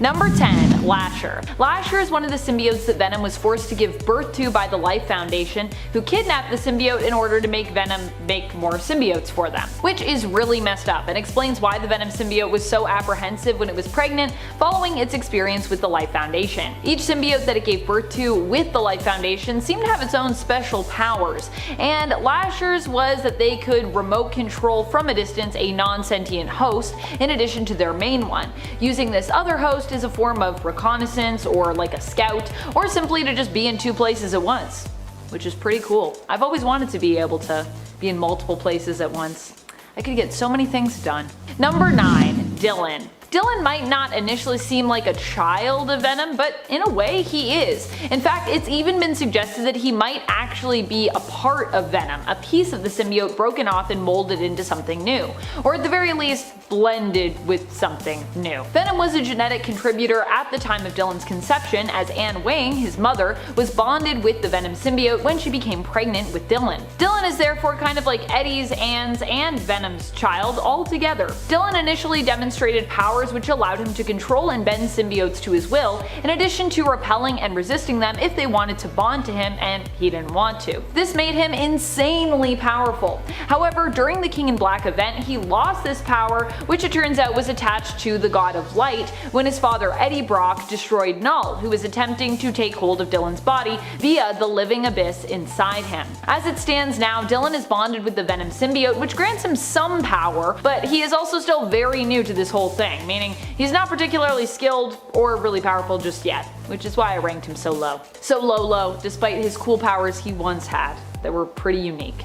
Number 10. Lasher. Lasher is one of the symbiotes that Venom was forced to give birth to by the Life Foundation, who kidnapped the symbiote in order to make Venom make more symbiotes for them. Which is really messed up and explains why the Venom symbiote was so apprehensive when it was pregnant following its experience with the Life Foundation. Each symbiote that it gave birth to with the Life Foundation seemed to have its own special powers, and Lasher's was that they could remote control from a distance a non-sentient host in addition to their main one, using this other host as a form of reconnaissance or like a scout, or simply to just be in two places at once, which is pretty cool. I've always wanted to be able to be in multiple places at once. I could get so many things done. Number 9. Dylan. Dylan might not initially seem like a child of Venom, but in a way he is. In fact, it's even been suggested that he might actually be a part of Venom, a piece of the symbiote broken off and molded into something new, or at the very least blended with something new. Venom was a genetic contributor at the time of Dylan's conception, as Anne Wing, his mother, was bonded with the Venom symbiote when she became pregnant with Dylan. Dylan is therefore kind of like Eddie's, Anne's, and Venom's child all together. Dylan initially demonstrated powers which allowed him to control and bend symbiotes to his will, in addition to repelling and resisting them if they wanted to bond to him and he didn't want to. This made him insanely powerful. However, during the King in Black event, he lost this power, which it turns out was attached to the God of Light when his father Eddie Brock destroyed Knull, who was attempting to take hold of Dylan's body via the living abyss inside him. As it stands now, Dylan is bonded with the Venom symbiote, which grants him some power, but he is also still very new to this whole thing, meaning he's not particularly skilled or really powerful just yet, which is why I ranked him so low. So low, despite his cool powers he once had that were pretty unique.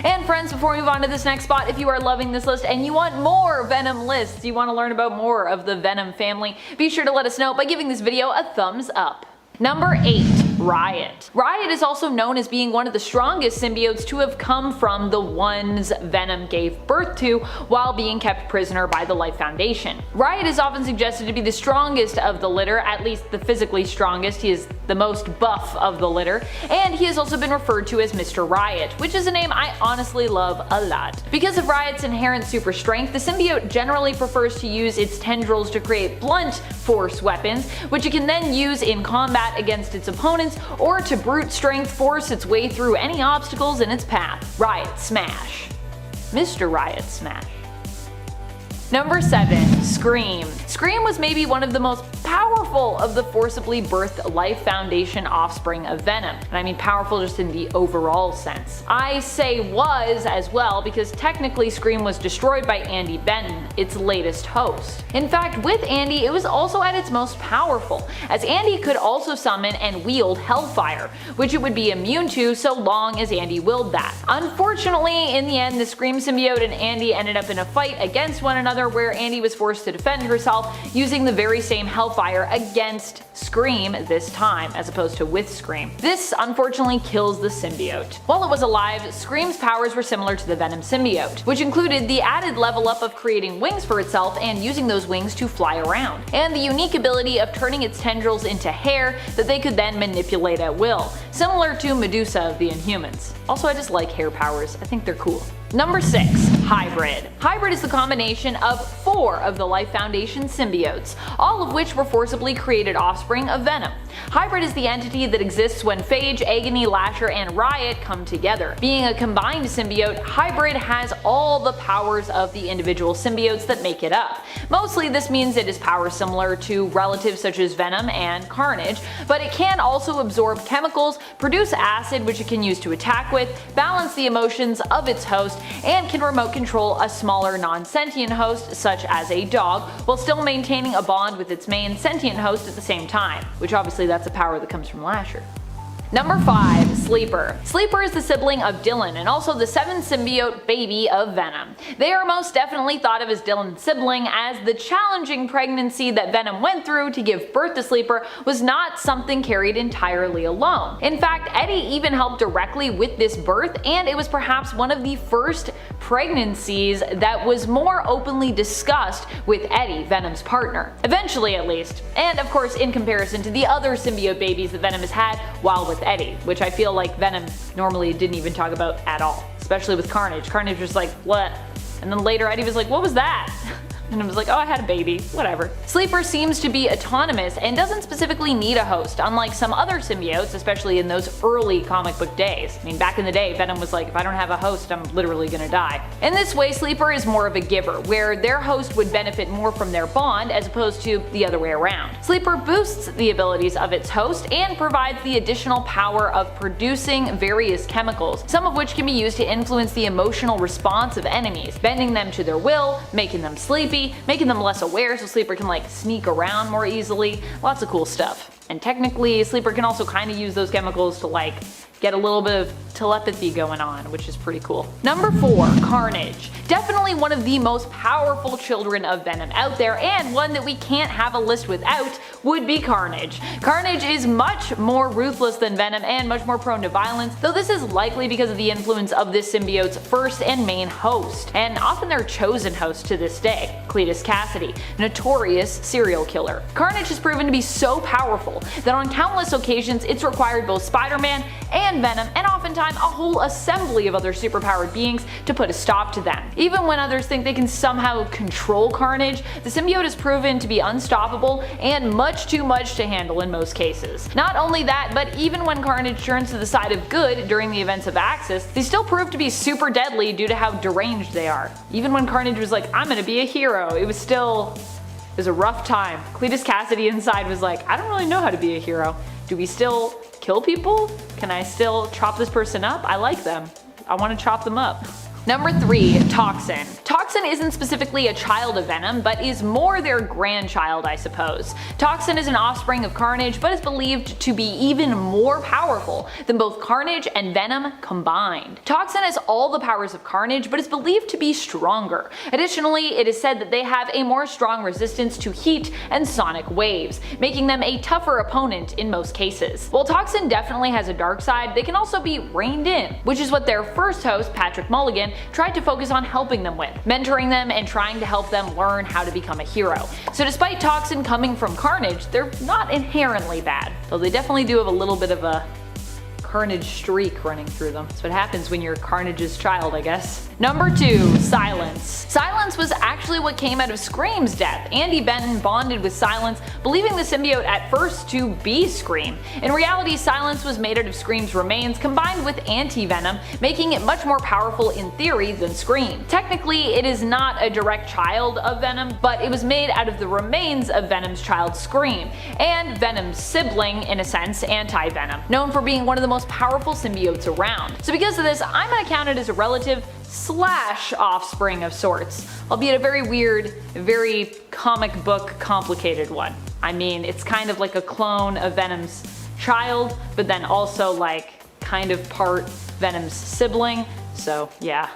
And friends, before we move on to this next spot, if you are loving this list and you want more Venom lists, you want to learn about more of the Venom family, be sure to let us know by giving this video a thumbs up. Number 8. Riot. Riot is also known as being one of the strongest symbiotes to have come from the ones Venom gave birth to while being kept prisoner by the Life Foundation. Riot is often suggested to be the strongest of the litter, at least the physically strongest. He is the most buff of the litter, and he has also been referred to as Mr. Riot, which is a name I honestly love a lot. Because of Riot's inherent super strength, the symbiote generally prefers to use its tendrils to create blunt force weapons, which it can then use in combat against its opponents or to brute strength force its way through any obstacles in its path. Riot Smash. Mr. Riot Smash. Number 7. Scream. Scream was maybe one of the most powerful of the forcibly birthed Life Foundation offspring of Venom, and I mean powerful just in the overall sense. I say was as well because technically Scream was destroyed by Andy Benton, its latest host. In fact, with Andy it was also at its most powerful, as Andy could also summon and wield Hellfire, which it would be immune to so long as Andy willed that. Unfortunately, in the end, the Scream symbiote and Andy ended up in a fight against one another where Andy was forced to defend herself using the very same Hellfire against Scream this time, as opposed to with Scream. This unfortunately kills the symbiote. While it was alive, Scream's powers were similar to the Venom symbiote, which included the added level up of creating wings for itself and using those wings to fly around, and the unique ability of turning its tendrils into hair that they could then manipulate at will, similar to Medusa of the Inhumans. Also, I just like hair powers, I think they're cool. Number 6. Hybrid. Hybrid is the combination of 4 of the Life Foundation symbiotes, all of which were forcibly created offspring of Venom. Hybrid is the entity that exists when Phage, Agony, Lasher, and Riot come together. Being a combined symbiote, Hybrid has all the powers of the individual symbiotes that make it up. Mostly this means it is power similar to relatives such as Venom and Carnage, but it can also absorb chemicals, produce acid which it can use to attack with, balance the emotions of its host, and can remote control a smaller non-sentient host such as a dog, while still maintaining a bond with its main sentient host at the same time, which obviously that's a power that comes from Lasher. Number 5. Sleeper. Sleeper is the sibling of Dylan and also the 7th symbiote baby of Venom. They are most definitely thought of as Dylan's sibling, as the challenging pregnancy that Venom went through to give birth to Sleeper was not something carried entirely alone. In fact, Eddie even helped directly with this birth, and it was perhaps one of the first pregnancies that was more openly discussed with Eddie, Venom's partner. Eventually at least. And of course in comparison to the other symbiote babies that Venom has had while with Eddie, which I feel like Venom normally didn't even talk about at all, especially with Carnage. Carnage was like, what? And then later Eddie was like, what was that? And it was like, oh, I had a baby, whatever. Sleeper seems to be autonomous and doesn't specifically need a host, unlike some other symbiotes, especially in those early comic book days. I mean, back in the day, Venom was like, if I don't have a host, I'm literally gonna die. In this way, Sleeper is more of a giver, where their host would benefit more from their bond as opposed to the other way around. Sleeper boosts the abilities of its host and provides the additional power of producing various chemicals, some of which can be used to influence the emotional response of enemies, bending them to their will, making them sleepy, making them less aware so Sleeper can like sneak around more easily. Lots of cool stuff. And technically, Sleeper can also kind of use those chemicals to like get a little bit of telepathy going on, which is pretty cool. Number 4, Carnage. Definitely one of the most powerful children of Venom out there, and one that we can't have a list without would be Carnage. Carnage is much more ruthless than Venom and much more prone to violence, though this is likely because of the influence of this symbiote's first and main host, and often their chosen host to this day, Cletus Cassidy, notorious serial killer. Carnage has proven to be so powerful that on countless occasions it's required both Spider-Man and Venom, and oftentimes a whole assembly of other superpowered beings to put a stop to them. Even when others think they can somehow control Carnage, the symbiote has proven to be unstoppable and much too much to handle in most cases. Not only that, but even when Carnage turns to the side of good during the events of Axis, they still prove to be super deadly due to how deranged they are. Even when Carnage was like, I'm gonna be a hero, it was a rough time. Cletus Cassidy inside was like, I don't really know how to be a hero. Do we still kill people? Can I still chop this person up? I like them. I want to chop them up. Number 3, Toxin. Toxin isn't specifically a child of Venom, but is more their grandchild, I suppose. Toxin is an offspring of Carnage, but is believed to be even more powerful than both Carnage and Venom combined. Toxin has all the powers of Carnage, but is believed to be stronger. Additionally, it is said that they have a more strong resistance to heat and sonic waves, making them a tougher opponent in most cases. While Toxin definitely has a dark side, they can also be reined in, which is what their first host, Patrick Mulligan, tried to focus on helping them with, mentoring them and trying to help them learn how to become a hero. So despite Toxin coming from Carnage, they're not inherently bad, though they definitely do have a little bit of a Carnage streak running through them. That's what happens when you're Carnage's child, I guess. Number 2, Silence. Silence was actually what came out of Scream's death. Andy Benton bonded with Silence, believing the symbiote at first to be Scream. In reality, Silence was made out of Scream's remains combined with anti-venom, making it much more powerful in theory than Scream. Technically, it is not a direct child of Venom, but it was made out of the remains of Venom's child Scream, and Venom's sibling, in a sense, anti-venom, known for being one of the most powerful symbiotes around. So because of this, I'm gonna count it as a relative / offspring of sorts, albeit a very weird, very comic book complicated one. I mean, it's kind of like a clone of Venom's child, but then also like kind of part Venom's sibling, so yeah,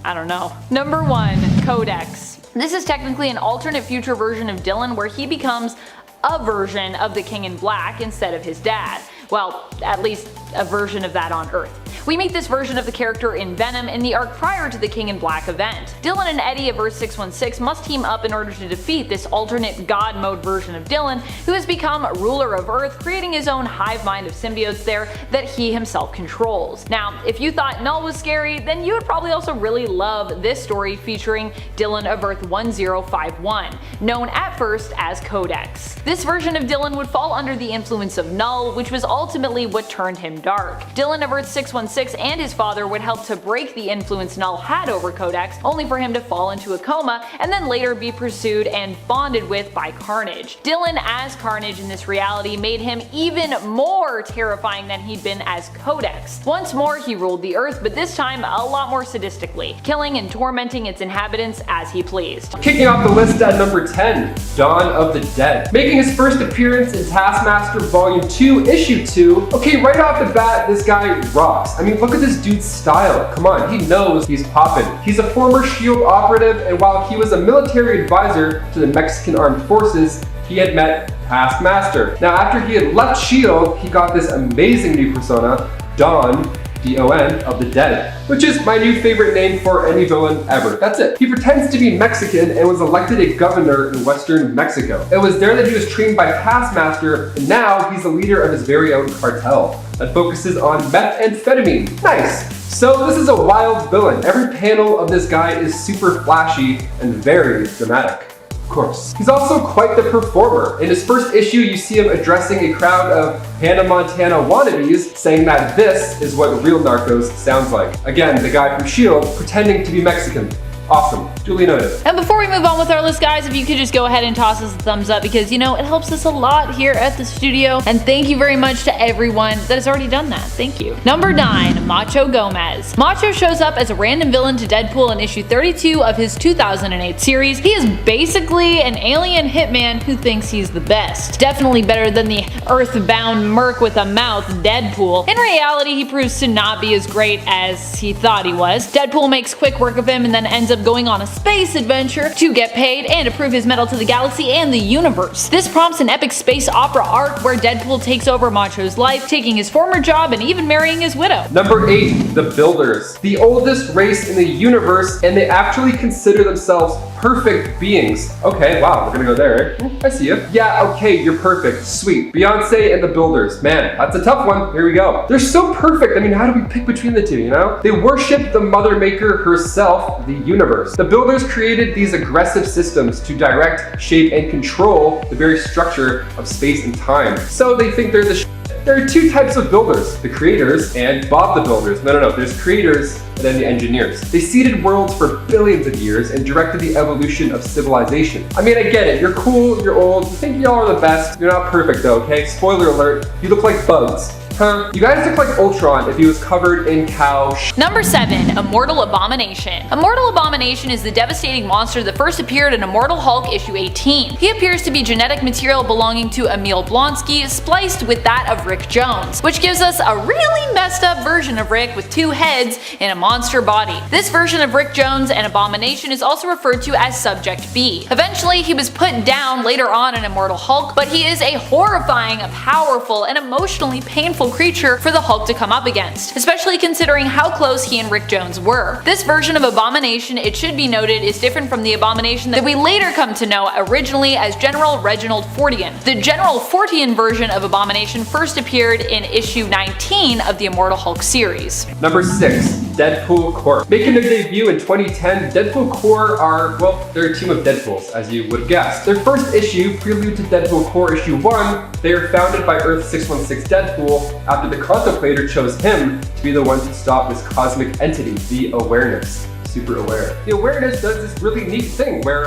I don't know. Number 1, Codex. This is technically an alternate future version of Dylan where he becomes a version of the King in Black instead of his dad. Well, at least a version of that on Earth. We meet this version of the character in Venom in the arc prior to the King in Black event. Dylan and Eddie of Earth 616 must team up in order to defeat this alternate god mode version of Dylan, who has become ruler of Earth, creating his own hive mind of symbiotes there that he himself controls. Now, if you thought Knull was scary, then you would probably also really love this story featuring Dylan of Earth 1051, known at first as Codex. This version of Dylan would fall under the influence of Knull, which was ultimately what turned him dark. Dylan of Earth 616 and his father would help to break the influence Knull had over Codex, only for him to fall into a coma and then later be pursued and bonded with by Carnage. Dylan as Carnage in this reality made him even more terrifying than he'd been as Codex. Once more he ruled the Earth, but this time a lot more sadistically, killing and tormenting its inhabitants as he pleased. Kicking off the list at number 10, Dawn of the Dead. Making his first appearance in Taskmaster Volume 2, Issue 2. Okay, right off the bat, this guy rocks. I mean, look at this dude's style. Come on, he knows he's poppin'. He's a former SHIELD operative, and while he was a military advisor to the Mexican Armed Forces, he had met Taskmaster. Now, after he had left SHIELD, he got this amazing new persona, Dawn, D-O-N, of the Dead, which is my new favorite name for any villain ever. That's it. He pretends to be Mexican and was elected a governor in Western Mexico. It was there that he was trained by Taskmaster, and now he's the leader of his very own cartel that focuses on methamphetamine. Nice. So this is a wild villain. Every panel of this guy is super flashy and very dramatic. Of course. He's also quite the performer. In his first issue, you see him addressing a crowd of Hannah Montana wannabes, saying that this is what real narcos sounds like. Again, the guy from S.H.I.E.L.D. pretending to be Mexican. Awesome. Duly noted. And before we move on with our list, guys, if you could just go ahead and toss us a thumbs up, because, you know, it helps us a lot here at the studio. And thank you very much to everyone that has already done that. Thank you. Number 9, Macho Gomez. Macho shows up as a random villain to Deadpool in issue 32 of his 2008 series. He is basically an alien hitman who thinks he's the best. Definitely better than the earthbound merc with a mouth, Deadpool. In reality, he proves to not be as great as he thought he was. Deadpool makes quick work of him and then ends up going on a space adventure to get paid and to prove his mettle to the galaxy and the universe. This prompts an epic space opera arc where Deadpool takes over Macho's life, taking his former job and even marrying his widow. Number 8, the Builders. The oldest race in the universe, and they actually consider themselves perfect beings. Okay, wow, we're gonna go there, eh? I see you. Yeah, okay, you're perfect. Sweet. Beyonce and the Builders. Man, that's a tough one. Here we go. They're so perfect. I mean, how do we pick between the two, you know? They worship the Mother Maker herself, the universe. The Builders created these aggressive systems to direct, shape, and control the very structure of space and time. So they think they're the sh**. There are two types of builders, the creators and Bob the Builders. No, there's creators and then the engineers. They seeded worlds for billions of years and directed the evolution of civilization. I mean, I get it, you're cool, you're old, you think y'all are the best. You're not perfect though, okay? Spoiler alert, you look like bugs. Huh? You guys look like Ultron if he was covered in cow sh**. Number 7, Immortal Abomination. Immortal Abomination is the devastating monster that first appeared in Immortal Hulk issue 18. He appears to be genetic material belonging to Emil Blonsky spliced with that of Rick Jones, which gives us a really messed up version of Rick with 2 heads in a monster body. This version of Rick Jones and Abomination is also referred to as Subject B. Eventually, he was put down later on in Immortal Hulk, but he is a horrifying, powerful, and emotionally painful creature for the Hulk to come up against, especially considering how close he and Rick Jones were. This version of Abomination, it should be noted, is different from the Abomination that we later come to know originally as General Reginald Fortean. The General Fortean version of Abomination first appeared in issue 19 of the Immortal Hulk series. Number 6, Deadpool Corps. Making their debut in 2010, Deadpool Corps are, well, they're a team of Deadpools, as you would have guessed. Their first issue, Prelude to Deadpool Corps issue 1, they are founded by Earth 616 Deadpool after the Contemplator chose him to be the one to stop this cosmic entity, the Awareness. Super aware. The Awareness does this really neat thing where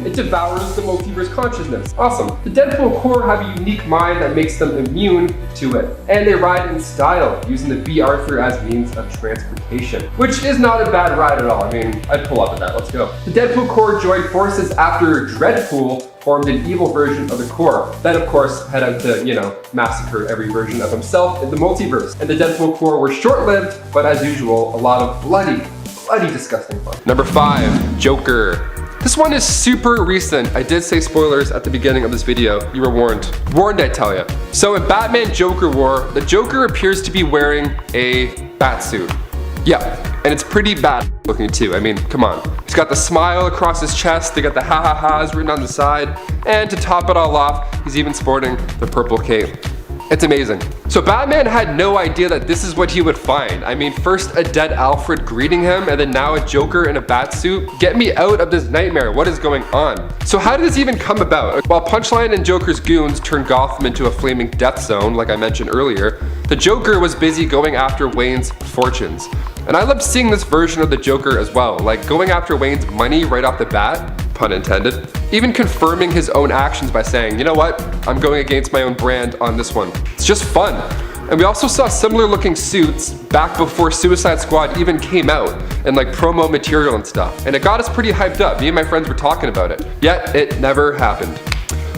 it devours the multiverse consciousness. Awesome. The Deadpool Corps have a unique mind that makes them immune to it, and they ride in style, using the B. Arthur as means of transportation, which is not a bad ride at all. I mean, I'd pull up at that. Let's go. The Deadpool Corps joined forces after Dreadpool formed an evil version of the Corps. That, of course, had out to, massacre every version of himself in the multiverse. And the Deadpool Corps were short-lived, but as usual, a lot of bloody, disgusting fun. Number 5, Joker. This one is super recent. I did say spoilers at the beginning of this video. You were warned. Warned, I tell you. So in Batman Joker War, the Joker appears to be wearing a batsuit. Yeah, and it's pretty bad looking too. I mean, come on. He's got the smile across his chest, they got the ha-ha-ha's written on the side, and to top it all off, he's even sporting the purple cape. It's amazing. So Batman had no idea that this is what he would find. I mean, first a dead Alfred greeting him, and then now a Joker in a batsuit. Get me out of this nightmare, what is going on? So how did this even come about? While Punchline and Joker's goons turned Gotham into a flaming death zone, like I mentioned earlier, the Joker was busy going after Wayne's fortunes. And I loved seeing this version of the Joker as well, like going after Wayne's money right off the bat, pun intended. Even confirming his own actions by saying, you know what, I'm going against my own brand on this one. It's just fun. And we also saw similar looking suits back before Suicide Squad even came out, and like promo material and stuff. And it got us pretty hyped up. Me and my friends were talking about it. Yet it never happened.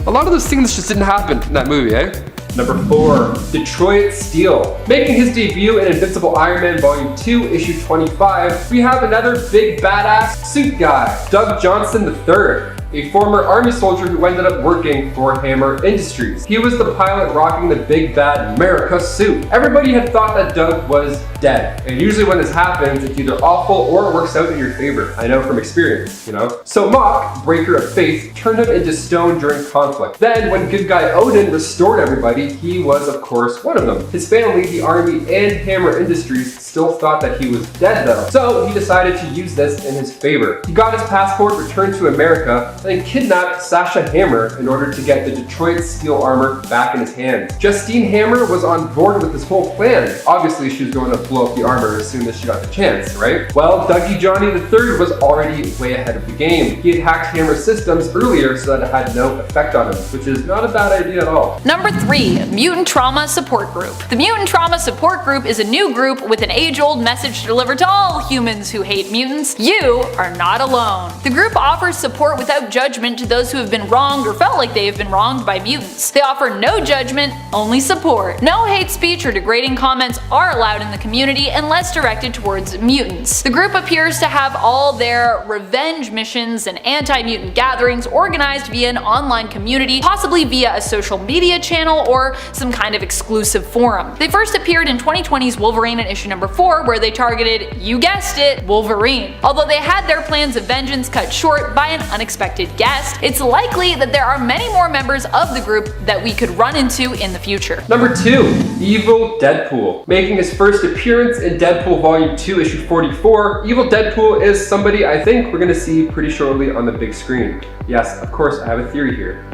A lot of those things just didn't happen in that movie, eh? Number 4, Detroit Steel. Making his debut in Invincible Iron Man Volume 2, issue 25, we have another big badass suit guy, Doug Johnson III. a former army soldier who ended up working for Hammer Industries. He was the pilot rocking the big bad America suit. Everybody had thought that Doug was dead, and usually when this happens, it's either awful or it works out in your favor. I know from experience, you know? So Mok, breaker of faith, turned him into stone during conflict. Then, when good guy Odin restored everybody, he was, of course, one of them. His family, the army, and Hammer Industries still thought that he was dead though, so he decided to use this in his favor. He got his passport, returned to America, and then kidnapped Sasha Hammer in order to get the Detroit steel armor back in his hands. Justine Hammer was on board with this whole plan. Obviously, she was going to blow up the armor as soon as she got the chance, right? Well, Dougie Johnny III was already way ahead of the game. He had hacked Hammer's systems earlier so that it had no effect on him, which is not a bad idea at all. Number 3. Mutant Trauma Support Group. The Mutant Trauma Support Group is a new group with an age-old message to deliver to all humans who hate mutants. You are not alone. The group offers support without judgment to those who have been wronged or felt like they have been wronged by mutants. They offer no judgment, only support. No hate speech or degrading comments are allowed in the community unless directed towards mutants. The group appears to have all their revenge missions and anti-mutant gatherings organized via an online community, possibly via a social media channel or some kind of exclusive forum. They first appeared in 2020's Wolverine in issue number 4, where they targeted, you guessed it, Wolverine. Although they had their plans of vengeance cut short by an unexpected guest, it's likely that there are many more members of the group that we could run into in the future. Number 2. Evil Deadpool. Making his first appearance in Deadpool Volume 2, issue 44, Evil Deadpool is somebody I think we're gonna see pretty shortly on the big screen. Yes, of course, I have a theory here.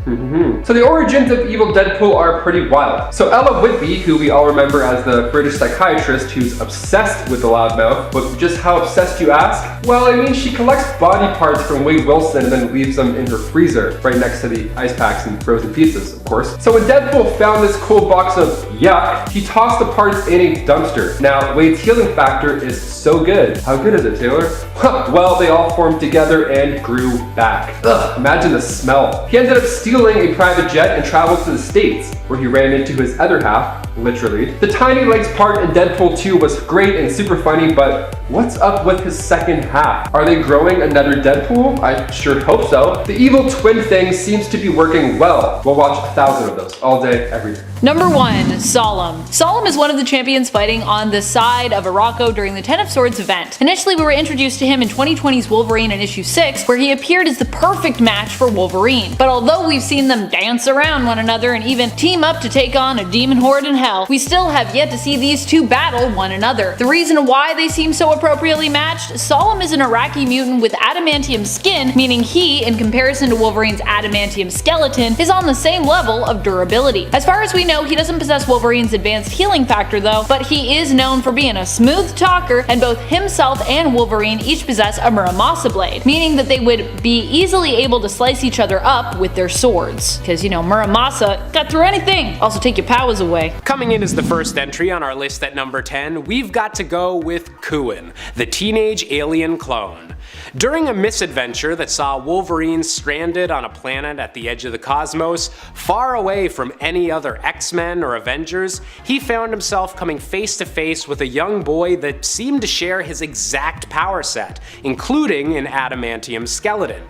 So the origins of Evil Deadpool are pretty wild. So Ella Whitby, who we all remember as the British psychiatrist who's obsessed with the loudmouth, but just how obsessed you ask? Well, I mean, she collects body parts from Wade Wilson and then leaves them in her freezer, right next to the ice packs and frozen pizzas, of course. So when Deadpool found this cool box of yuck, he tossed the parts in a dumpster. Now, Wade's healing factor is so good. How good is it, Taylor? Well, they all formed together and grew back. Ugh, imagine the smell. He ended up stealing a private jet and traveled to the States, where he ran into his other half, literally. The tiny legs part in Deadpool 2 was great and super funny, but what's up with his second half? Are they growing another Deadpool? I sure hope so. The evil twin thing seems to be working well. We'll watch 1,000 of those all day, every day. Number 1. Solem. Solem is one of the champions fighting on the side of Arakko during the Ten of Swords event. Initially, we were introduced to him in 2020's Wolverine in issue 6, where he appeared as the perfect match for Wolverine. But although we've seen them dance around one another and even team up to take on a demon horde in hell, we still have yet to see these two battle one another. The reason why they seem so appropriately matched: Solem is an Iraqi mutant with adamantium skin, meaning he, in comparison to Wolverine's adamantium skeleton, is on the same level of durability. As far as we know, he doesn't possess Wolverine's advanced healing factor though, but he is known for being a smooth talker, and both himself and Wolverine each possess a Muramasa blade, meaning that they would be easily able to slice each other up with their swords. Because, you know, Muramasa cut through anything. Also take your powers away. Coming in as the first entry on our list at number 10, we've got to go with Kuan, the teenage alien clone. During a misadventure that saw Wolverine stranded on a planet at the edge of the cosmos, far away from any other X-Men or Avengers, he found himself coming face to face with a young boy that seemed to share his exact power set, including an adamantium skeleton.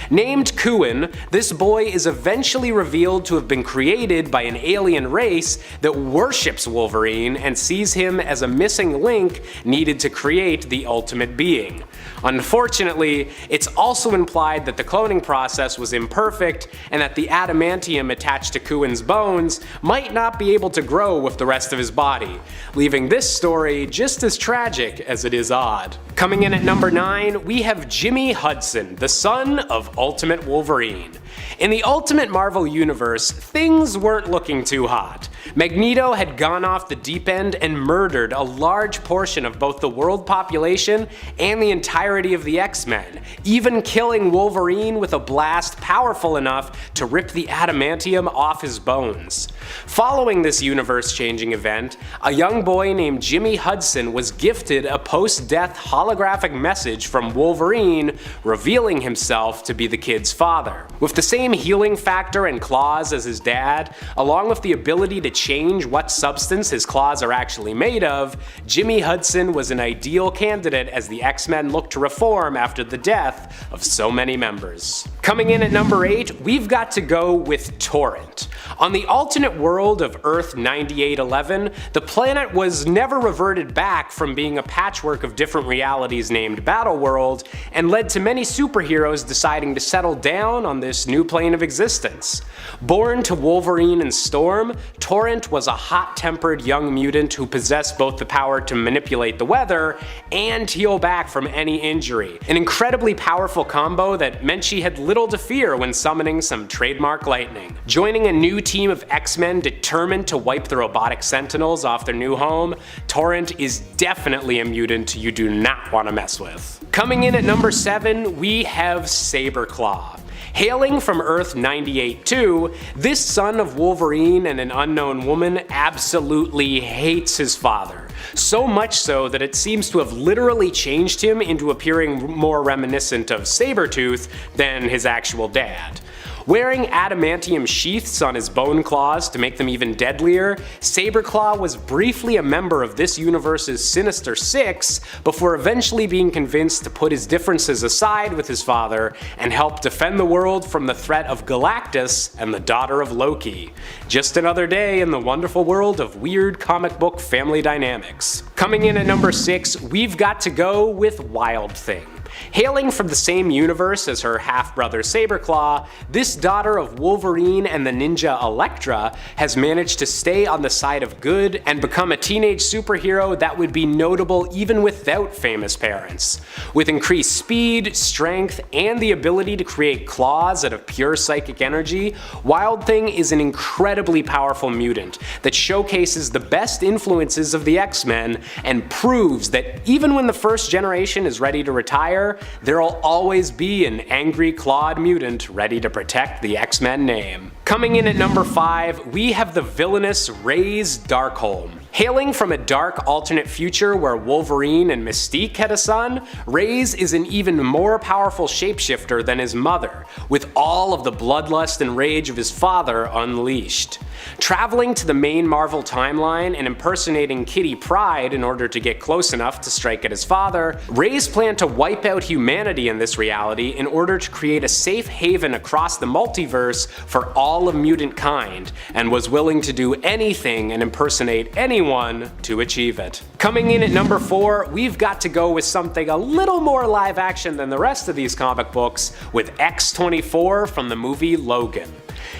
Named Kuan, this boy is eventually revealed to have been created by an alien race that worships Wolverine and sees him as a missing link needed to create the ultimate being. Unfortunately, it's also implied that the cloning process was imperfect and that the adamantium attached to Kuan's bones might not be able to grow with the rest of his body, leaving this story just as tragic as it is odd. Coming in at number 9, we have Jimmy Hudson, the son of Ultimate Wolverine. In the Ultimate Marvel Universe, things weren't looking too hot. Magneto had gone off the deep end and murdered a large portion of both the world population and the entirety of the X-Men, even killing Wolverine with a blast powerful enough to rip the adamantium off his bones. Following this universe-changing event, a young boy named Jimmy Hudson was gifted a post-death holographic message from Wolverine revealing himself to be the kid's father. With the same healing factor and claws as his dad, along with the ability to to change what substance his claws are actually made of, Jimmy Hudson was an ideal candidate as the X-Men looked to reform after the death of so many members. Coming in at number 8, we've got to go with Torrent. On the alternate world of Earth 9811, the planet was never reverted back from being a patchwork of different realities named Battleworld, and led to many superheroes deciding to settle down on this new plane of existence. Born to Wolverine and Storm, Torrent was a hot-tempered young mutant who possessed both the power to manipulate the weather and heal back from any injury. An incredibly powerful combo that meant she had little to fear when summoning some trademark lightning. Joining a new team of X-Men determined to wipe the robotic Sentinels off their new home, Torrent is definitely a mutant you do not want to mess with. Coming in at number 7, we have Saberclaw. Hailing from Earth 98-2, this son of Wolverine and an unknown woman absolutely hates his father. So much so that it seems to have literally changed him into appearing more reminiscent of Sabretooth than his actual dad. Wearing adamantium sheaths on his bone claws to make them even deadlier, Saberclaw was briefly a member of this universe's Sinister Six before eventually being convinced to put his differences aside with his father and help defend the world from the threat of Galactus and the daughter of Loki. Just another day in the wonderful world of weird comic book family dynamics. Coming in at number 6, we've got to go with Wild Thing. Hailing from the same universe as her half-brother Saberclaw, this daughter of Wolverine and the ninja Elektra has managed to stay on the side of good and become a teenage superhero that would be notable even without famous parents. With increased speed, strength, and the ability to create claws out of pure psychic energy, Wild Thing is an incredibly powerful mutant that showcases the best influences of the X-Men and proves that even when the first generation is ready to retire, there'll always be an angry clawed mutant ready to protect the X-Men name. Coming in at number 5, we have the villainous Ra's Darkholm. Hailing from a dark alternate future where Wolverine and Mystique had a son, Ra's is an even more powerful shapeshifter than his mother, with all of the bloodlust and rage of his father unleashed. Traveling to the main Marvel timeline and impersonating Kitty Pryde in order to get close enough to strike at his father, Ra's planned to wipe out humanity in this reality in order to create a safe haven across the multiverse for all of mutant kind, and was willing to do anything and impersonate anyone to achieve it. Coming in at number 4, we've got to go with something a little more live action than the rest of these comic books, with X-24 from the movie Logan.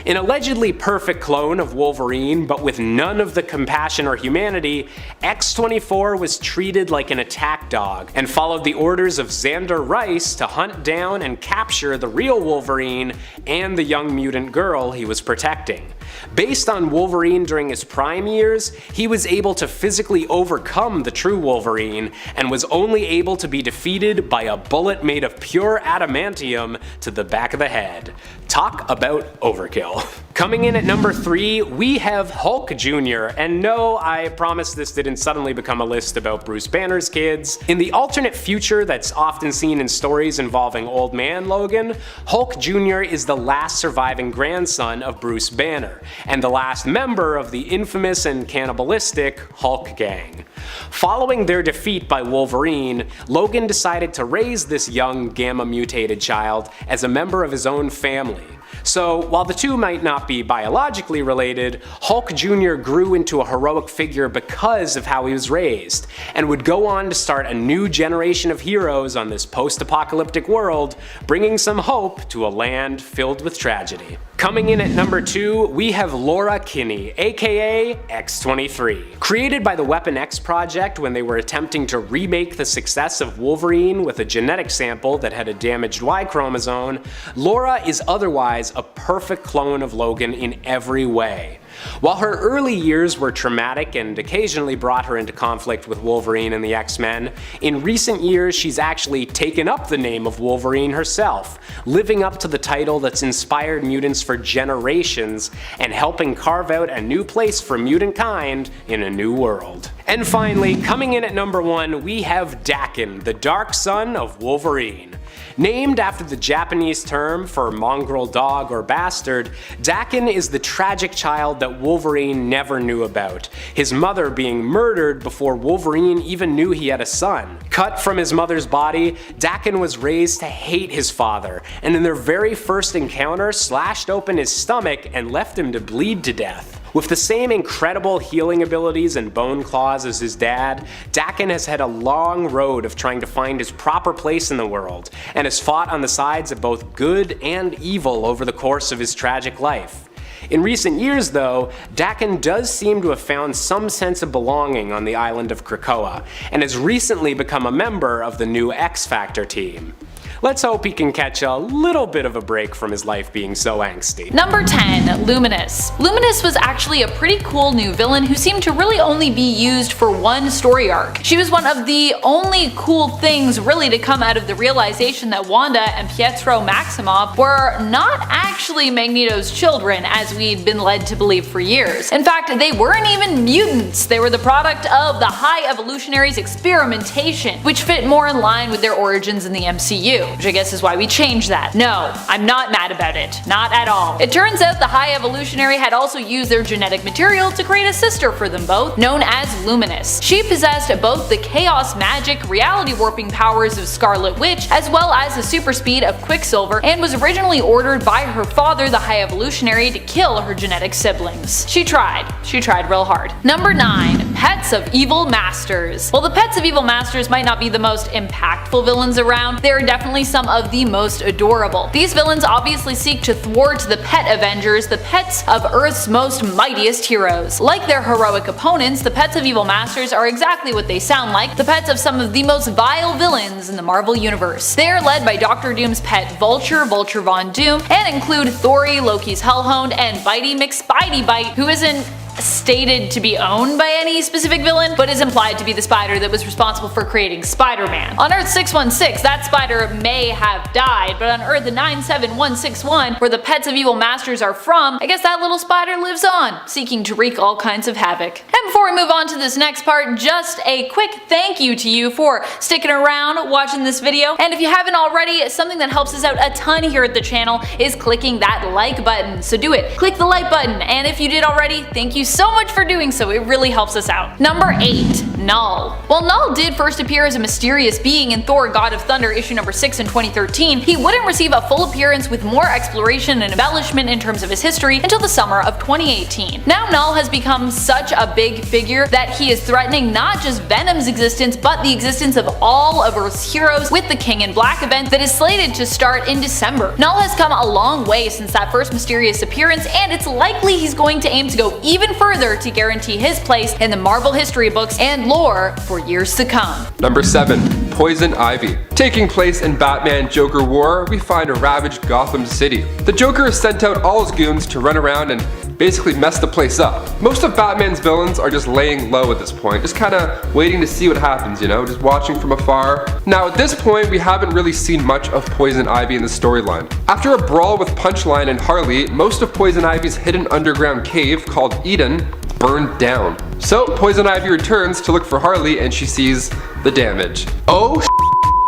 An allegedly perfect clone of Wolverine, but with none of the compassion or humanity, X-24 was treated like an attack dog, and followed the orders of Xander Rice to hunt down and capture the real Wolverine and the young mutant girl he was protecting. Based on Wolverine during his prime years, he was able to physically overcome the true Wolverine, and was only able to be defeated by a bullet made of pure adamantium to the back of the head. Talk about overkill. Coming in at number 3, we have Hulk Jr. And no, I promise this didn't suddenly become a list about Bruce Banner's kids. In the alternate future that's often seen in stories involving Old Man Logan, Hulk Jr. is the last surviving grandson of Bruce Banner, and the last member of the infamous and cannibalistic Hulk Gang. Following their defeat by Wolverine, Logan decided to raise this young gamma-mutated child as a member of his own family. So, while the two might not be biologically related, Hulk Jr. grew into a heroic figure because of how he was raised, and would go on to start a new generation of heroes on this post-apocalyptic world, bringing some hope to a land filled with tragedy. Coming in at number 2, we have Laura Kinney, aka X-23. Created by the Weapon X project when they were attempting to remake the success of Wolverine with a genetic sample that had a damaged Y chromosome, Laura is otherwise a perfect clone of Logan in every way. While her early years were traumatic and occasionally brought her into conflict with Wolverine and the X-Men, in recent years she's actually taken up the name of Wolverine herself, living up to the title that's inspired mutants for generations and helping carve out a new place for mutant kind in a new world. And finally, coming in at number 1, we have Daken, the dark son of Wolverine. Named after the Japanese term for mongrel dog or bastard, Daken is the tragic child that Wolverine never knew about, his mother being murdered before Wolverine even knew he had a son. Cut from his mother's body, Daken was raised to hate his father, and in their very first encounter slashed open his stomach and left him to bleed to death. With the same incredible healing abilities and bone claws as his dad, Daken has had a long road of trying to find his proper place in the world, and has fought on the sides of both good and evil over the course of his tragic life. In recent years though, Daken does seem to have found some sense of belonging on the island of Krakoa, and has recently become a member of the new X-Factor team. Let's hope he can catch a little bit of a break from his life being so angsty. Number 10. Luminous. Luminous was actually a pretty cool new villain who seemed to really only be used for one story arc. She was one of the only cool things really to come out of the realization that Wanda and Pietro Maximoff were not actually Magneto's children as we'd been led to believe for years. In fact, they weren't even mutants, they were the product of the High Evolutionaries' experimentation, which fit more in line with their origins in the MCU. Which I guess is why we changed that. No, I'm not mad about it. Not at all. It turns out the High Evolutionary had also used their genetic material to create a sister for them both, known as Luminous. She possessed both the chaos magic, reality warping powers of Scarlet Witch, as well as the super speed of Quicksilver, and was originally ordered by her father, the High Evolutionary, to kill her genetic siblings. She tried real hard. Number 9. Pets of Evil Masters. While the Pets of Evil Masters might not be the most impactful villains around, they are definitely some of the most adorable. These villains obviously seek to thwart the Pet Avengers, the pets of Earth's most mightiest heroes. Like their heroic opponents, the Pets of Evil Masters are exactly what they sound like, the pets of some of the most vile villains in the Marvel Universe. They are led by Doctor Doom's pet Vulture, Vulture Von Doom, and include Thori, Loki's Hellhound, and Bitey McSpidey, who isn't stated to be owned by any specific villain, but is implied to be the spider that was responsible for creating Spider-Man. On Earth 616, that spider may have died, but on Earth 97161, where the Pets of Evil Masters are from, I guess that little spider lives on, seeking to wreak all kinds of havoc. And before we move on to this next part, just a quick thank you to you for sticking around watching this video, and if you haven't already, something that helps us out a ton here at the channel is clicking that like button, so do it. Click the like button, and if you did already, thank you so much for doing so, it really helps us out. Number 8. Knull. While Knull did first appear as a mysterious being in Thor God of Thunder issue number 6 in 2013, he wouldn't receive a full appearance with more exploration and embellishment in terms of his history until the summer of 2018. Now Knull has become such a big figure that he is threatening not just Venom's existence, but the existence of all of Earth's heroes with the King in Black event that is slated to start in December. Knull has come a long way since that first mysterious appearance, and it's likely he's going to aim to go even further to guarantee his place in the Marvel history books and lore for years to come. Number 7. Poison Ivy. Taking place in Batman-Joker War, we find a ravaged Gotham City. The Joker has sent out all his goons to run around and basically mess the place up. Most of Batman's villains are just laying low at this point, just kinda waiting to see what happens, you know, just watching from afar. Now at this point, we haven't really seen much of Poison Ivy in the storyline. After a brawl with Punchline and Harley, most of Poison Ivy's hidden underground cave, called Eden, burned down. So Poison Ivy returns to look for Harley and she sees the damage. Oh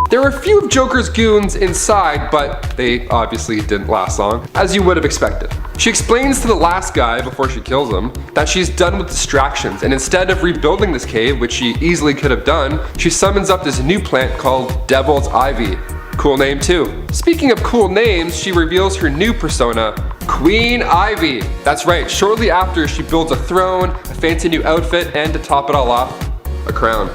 There were a few of Joker's goons inside, but they obviously didn't last long, as you would have expected. She explains to the last guy before she kills him that she's done with distractions, and instead of rebuilding this cave, which she easily could have done, she summons up this new plant called Devil's Ivy. Cool name too. Speaking of cool names, she reveals her new persona, Queen Ivy. That's right, shortly after she builds a throne, a fancy new outfit, and to top it all off, a crown.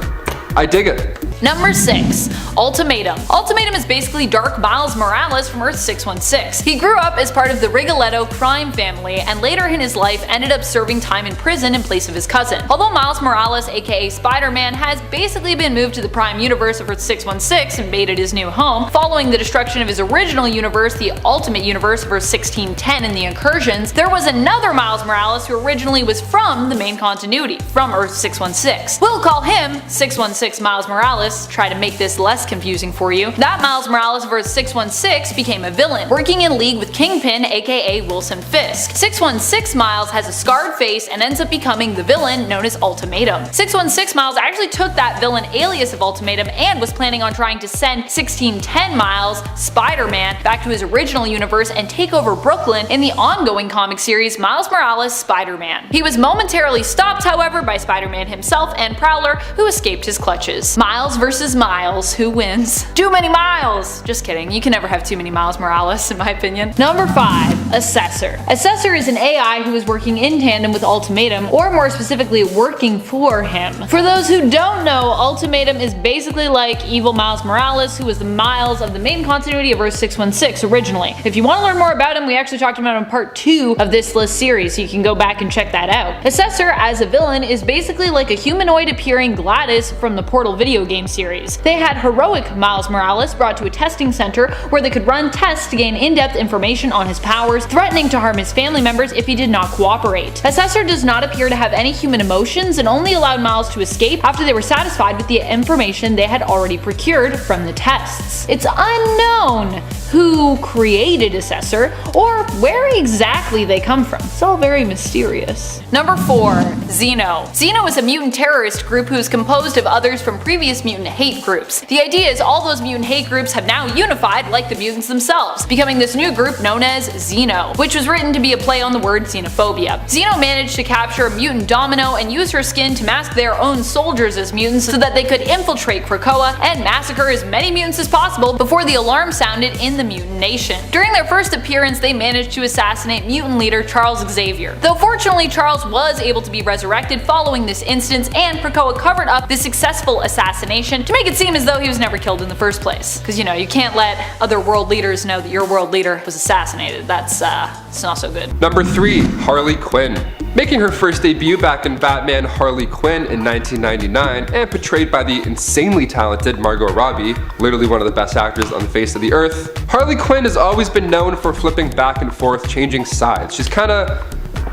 I dig it. Number 6. Ultimatum. Ultimatum is basically Dark Miles Morales from Earth 616. He grew up as part of the Rigoletto crime family and later in his life ended up serving time in prison in place of his cousin. Although Miles Morales, aka Spider-Man, has basically been moved to the Prime Universe of Earth 616 and made it his new home, following the destruction of his original universe, the Ultimate Universe of Earth 1610 and the Incursions, there was another Miles Morales who originally was from the main continuity, from Earth 616. We'll call him 616 Miles Morales Morales, try to make this less confusing for you, that Miles Morales vs 616 became a villain, working in league with Kingpin aka Wilson Fisk. 616 Miles has a scarred face and ends up becoming the villain known as Ultimatum. 616 Miles actually took that villain alias of Ultimatum and was planning on trying to send 1610 Miles, Spider-Man, back to his original universe and take over Brooklyn in the ongoing comic series Miles Morales Spider-Man. He was momentarily stopped, however, by Spider-Man himself and Prowler, who escaped his clutches. Miles versus Miles, who wins? Too many Miles! Just kidding, you can never have too many Miles Morales in my opinion. Number 5. Assessor. Assessor is an AI who is working in tandem with Ultimatum, or more specifically working for him. For those who don't know, Ultimatum is basically like evil Miles Morales, who was the Miles of the main continuity of Earth 616 originally. If you want to learn more about him, we actually talked about him in part 2 of this list series, so you can go back and check that out. Assessor as a villain is basically like a humanoid appearing Gladys from the Portal video game series. They had heroic Miles Morales brought to a testing center where they could run tests to gain in-depth information on his powers, threatening to harm his family members if he did not cooperate. Assessor does not appear to have any human emotions and only allowed Miles to escape after they were satisfied with the information they had already procured from the tests. It's unknown who created Assessor or where exactly they come from. It's all very mysterious. Number 4. Zeno. Zeno is a mutant terrorist group who is composed of others from previous mutant hate groups. The idea is all those mutant hate groups have now unified like the mutants themselves, becoming this new group known as Zeno, which was written to be a play on the word xenophobia. Zeno managed to capture mutant Domino and use her skin to mask their own soldiers as mutants so that they could infiltrate Krakoa and massacre as many mutants as possible before the alarm sounded in the mutant nation. During their first appearance, they managed to assassinate mutant leader Charles Xavier. Though fortunately Charles was able to be resurrected following this instance, and Krakoa covered up the successful assassination to make it seem as though he was never killed in the first place. Because you know, you can't let other world leaders know that your world leader was assassinated. That's it's not so good. Number 3. Harley Quinn. Making her first debut back in Batman Harley Quinn in 1999 and portrayed by the insanely talented Margot Robbie, literally one of the best actors on the face of the earth, Harley Quinn has always been known for flipping back and forth, changing sides. She's kinda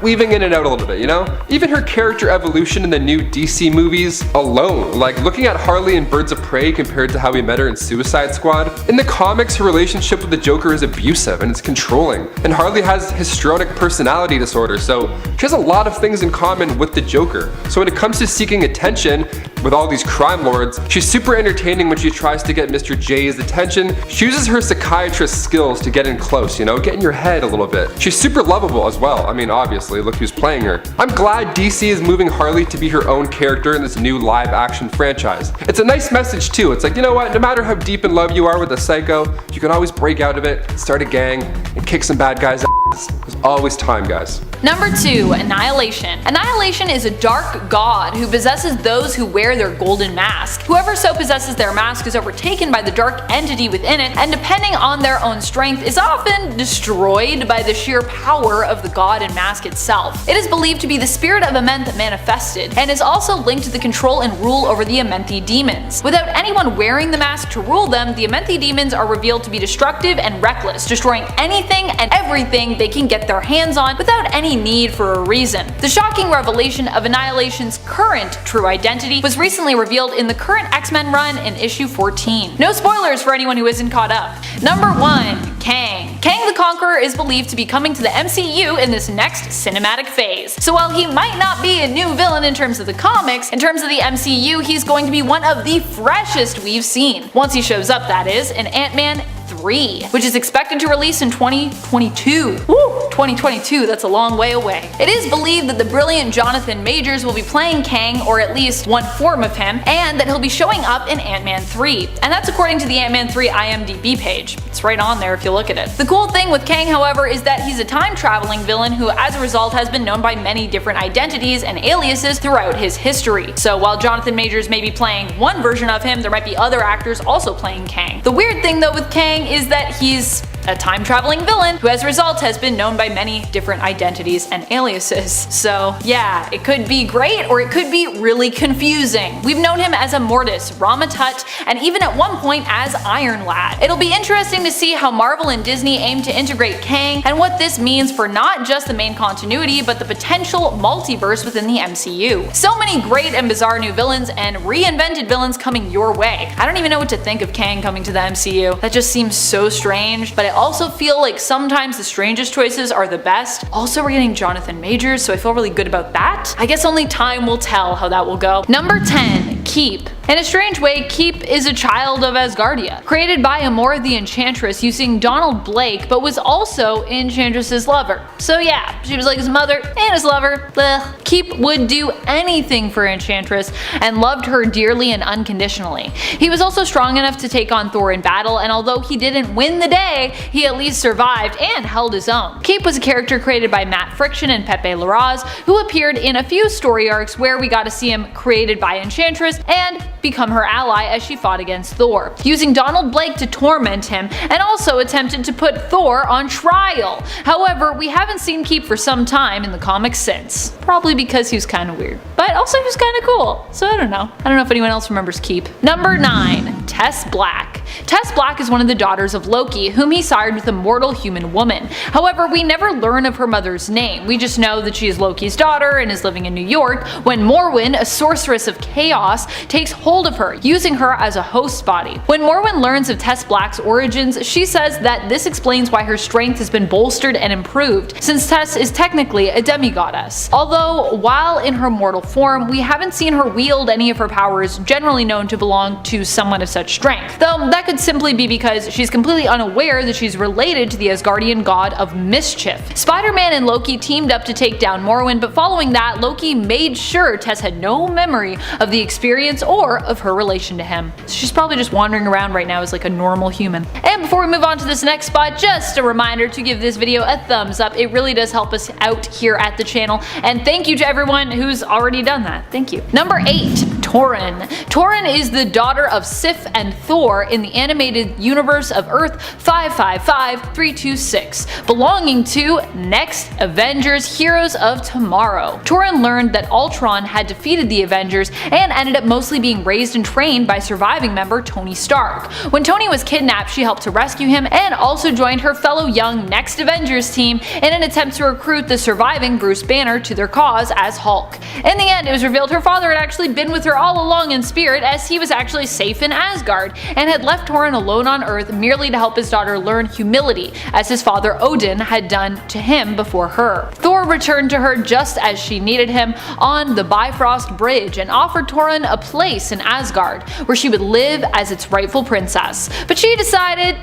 weaving in and out a little bit, you know? Even her character evolution in the new DC movies alone, like looking at Harley in Birds of Prey compared to how we met her in Suicide Squad. In the comics, her relationship with the Joker is abusive and it's controlling, and Harley has histrionic personality disorder, so she has a lot of things in common with the Joker. So when it comes to seeking attention with all these crime lords, she's super entertaining when she tries to get Mr. J's attention. She uses her psychiatrist skills to get in close, you know, get in your head a little bit. She's super lovable as well. I mean, obviously, look who's playing her. I'm glad DC is moving Harley to be her own character in this new live action franchise. It's a nice message too. It's like, you know what, no matter how deep in love you are with a psycho, you can always break out of it, start a gang, and kick some bad guys' ass. There's always time, guys. Number 2. Annihilation. Annihilation is a dark god who possesses those who wear their golden mask. Whoever so possesses their mask is overtaken by the dark entity within it, and depending on their own strength is often destroyed by the sheer power of the god and mask itself. It is believed to be the spirit of Ament that manifested, and is also linked to the control and rule over the Amenthi demons. Without anyone wearing the mask to rule them, the Amenthi demons are revealed to be destructive and reckless, destroying anything and everything they can get their hands on without any need for a reason. The shocking revelation of Annihilation's current true identity was recently revealed in the current X-Men run in issue 14. No spoilers for anyone who isn't caught up. Number 1. Kang. Kang the Conqueror is believed to be coming to the MCU in this next cinematic phase. So while he might not be a new villain in terms of the comics, in terms of the MCU, he's going to be one of the freshest we've seen. Once he shows up, that is, in Ant-Man 3, which is expected to release in 2022. Woo! 2022, that's a long way away. It is believed that the brilliant Jonathan Majors will be playing Kang, or at least one form of him, and that he'll be showing up in Ant-Man 3. And that's according to the Ant-Man 3 IMDb page. It's right on there if you look at it. The cool thing with Kang, however, is that he's a time-traveling villain who as a result has been known by many different identities and aliases throughout his history. So while Jonathan Majors may be playing one version of him, there might be other actors also playing Kang. The weird thing though with Kang is that he's a time-traveling villain who as a result has been known by many different identities and aliases. So yeah, it could be great or it could be really confusing. We've known him as Immortus, Rama Tut, and even at one point as Iron Lad. It'll be interesting to see how Marvel and Disney aim to integrate Kang and what this means for not just the main continuity but the potential multiverse within the MCU. So many great and bizarre new villains and reinvented villains coming your way. I don't even know what to think of Kang coming to the MCU. That just seems so strange, but I also feel like sometimes the strangest choices are the best. Also, we're getting Jonathan Majors, so I feel really good about that. I guess only time will tell how that will go. Number 10. Keep. In a strange way, Keep is a child of Asgardia, created by Amora the Enchantress using Donald Blake, but was also Enchantress's lover. So yeah, she was like his mother and his lover. Blech. Keep would do anything for Enchantress and loved her dearly and unconditionally. He was also strong enough to take on Thor in battle, and although he didn't win the day, he at least survived and held his own. Keep was a character created by Matt Friction and Pepe Larraz, who appeared in a few story arcs where we got to see him created by Enchantress and become her ally as she fought against Thor, using Donald Blake to torment him, and also attempted to put Thor on trial. However, we haven't seen Keep for some time in the comics since. Probably because he was kind of weird. But also he was kind of cool, so I don't know. I don't know if anyone else remembers Keep. Number 9. Tess Black. Tess Black is one of the daughters of Loki, whom he sired with a mortal human woman. However, we never learn of her mother's name. We just know that she is Loki's daughter and is living in New York when Morwen, a sorceress of chaos, takes hold of her, using her as a host body. When Morwen learns of Tess Black's origins, she says that this explains why her strength has been bolstered and improved, since Tess is technically a demigoddess. Although, while in her mortal form, we haven't seen her wield any of her powers generally known to belong to someone of such strength, though that could simply be because she's completely unaware that she's related to the Asgardian god of mischief. Spider-Man and Loki teamed up to take down Morwen, but following that, Loki made sure Tess had no memory of the experience or of her relation to him. So she's probably just wandering around right now as like a normal human. And before we move on to this next spot, just a reminder to give this video a thumbs up. It really does help us out here at the channel, and thank you to everyone who's already done that. Thank you. Number 8. Torrent. Torrent is the daughter of Sif and Thor in the animated universe of Earth 555326, belonging to Next Avengers Heroes of Tomorrow. Torrent learned that Ultron had defeated the Avengers and ended up mostly being raised and trained by surviving member Tony Stark. When Tony was kidnapped, she helped to rescue him and also joined her fellow young Next Avengers team in an attempt to recruit the surviving Bruce Banner to their cause as Hulk. In the end, it was revealed her father had actually been with her all along in spirit, as he was actually safe in Asgard and had left Torrent alone on Earth merely to help his daughter learn humility, as his father Odin had done to him before her. Thor returned to her just as she needed him on the Bifrost Bridge and offered Torrent a place in Asgard where she would live as its rightful princess, but she decided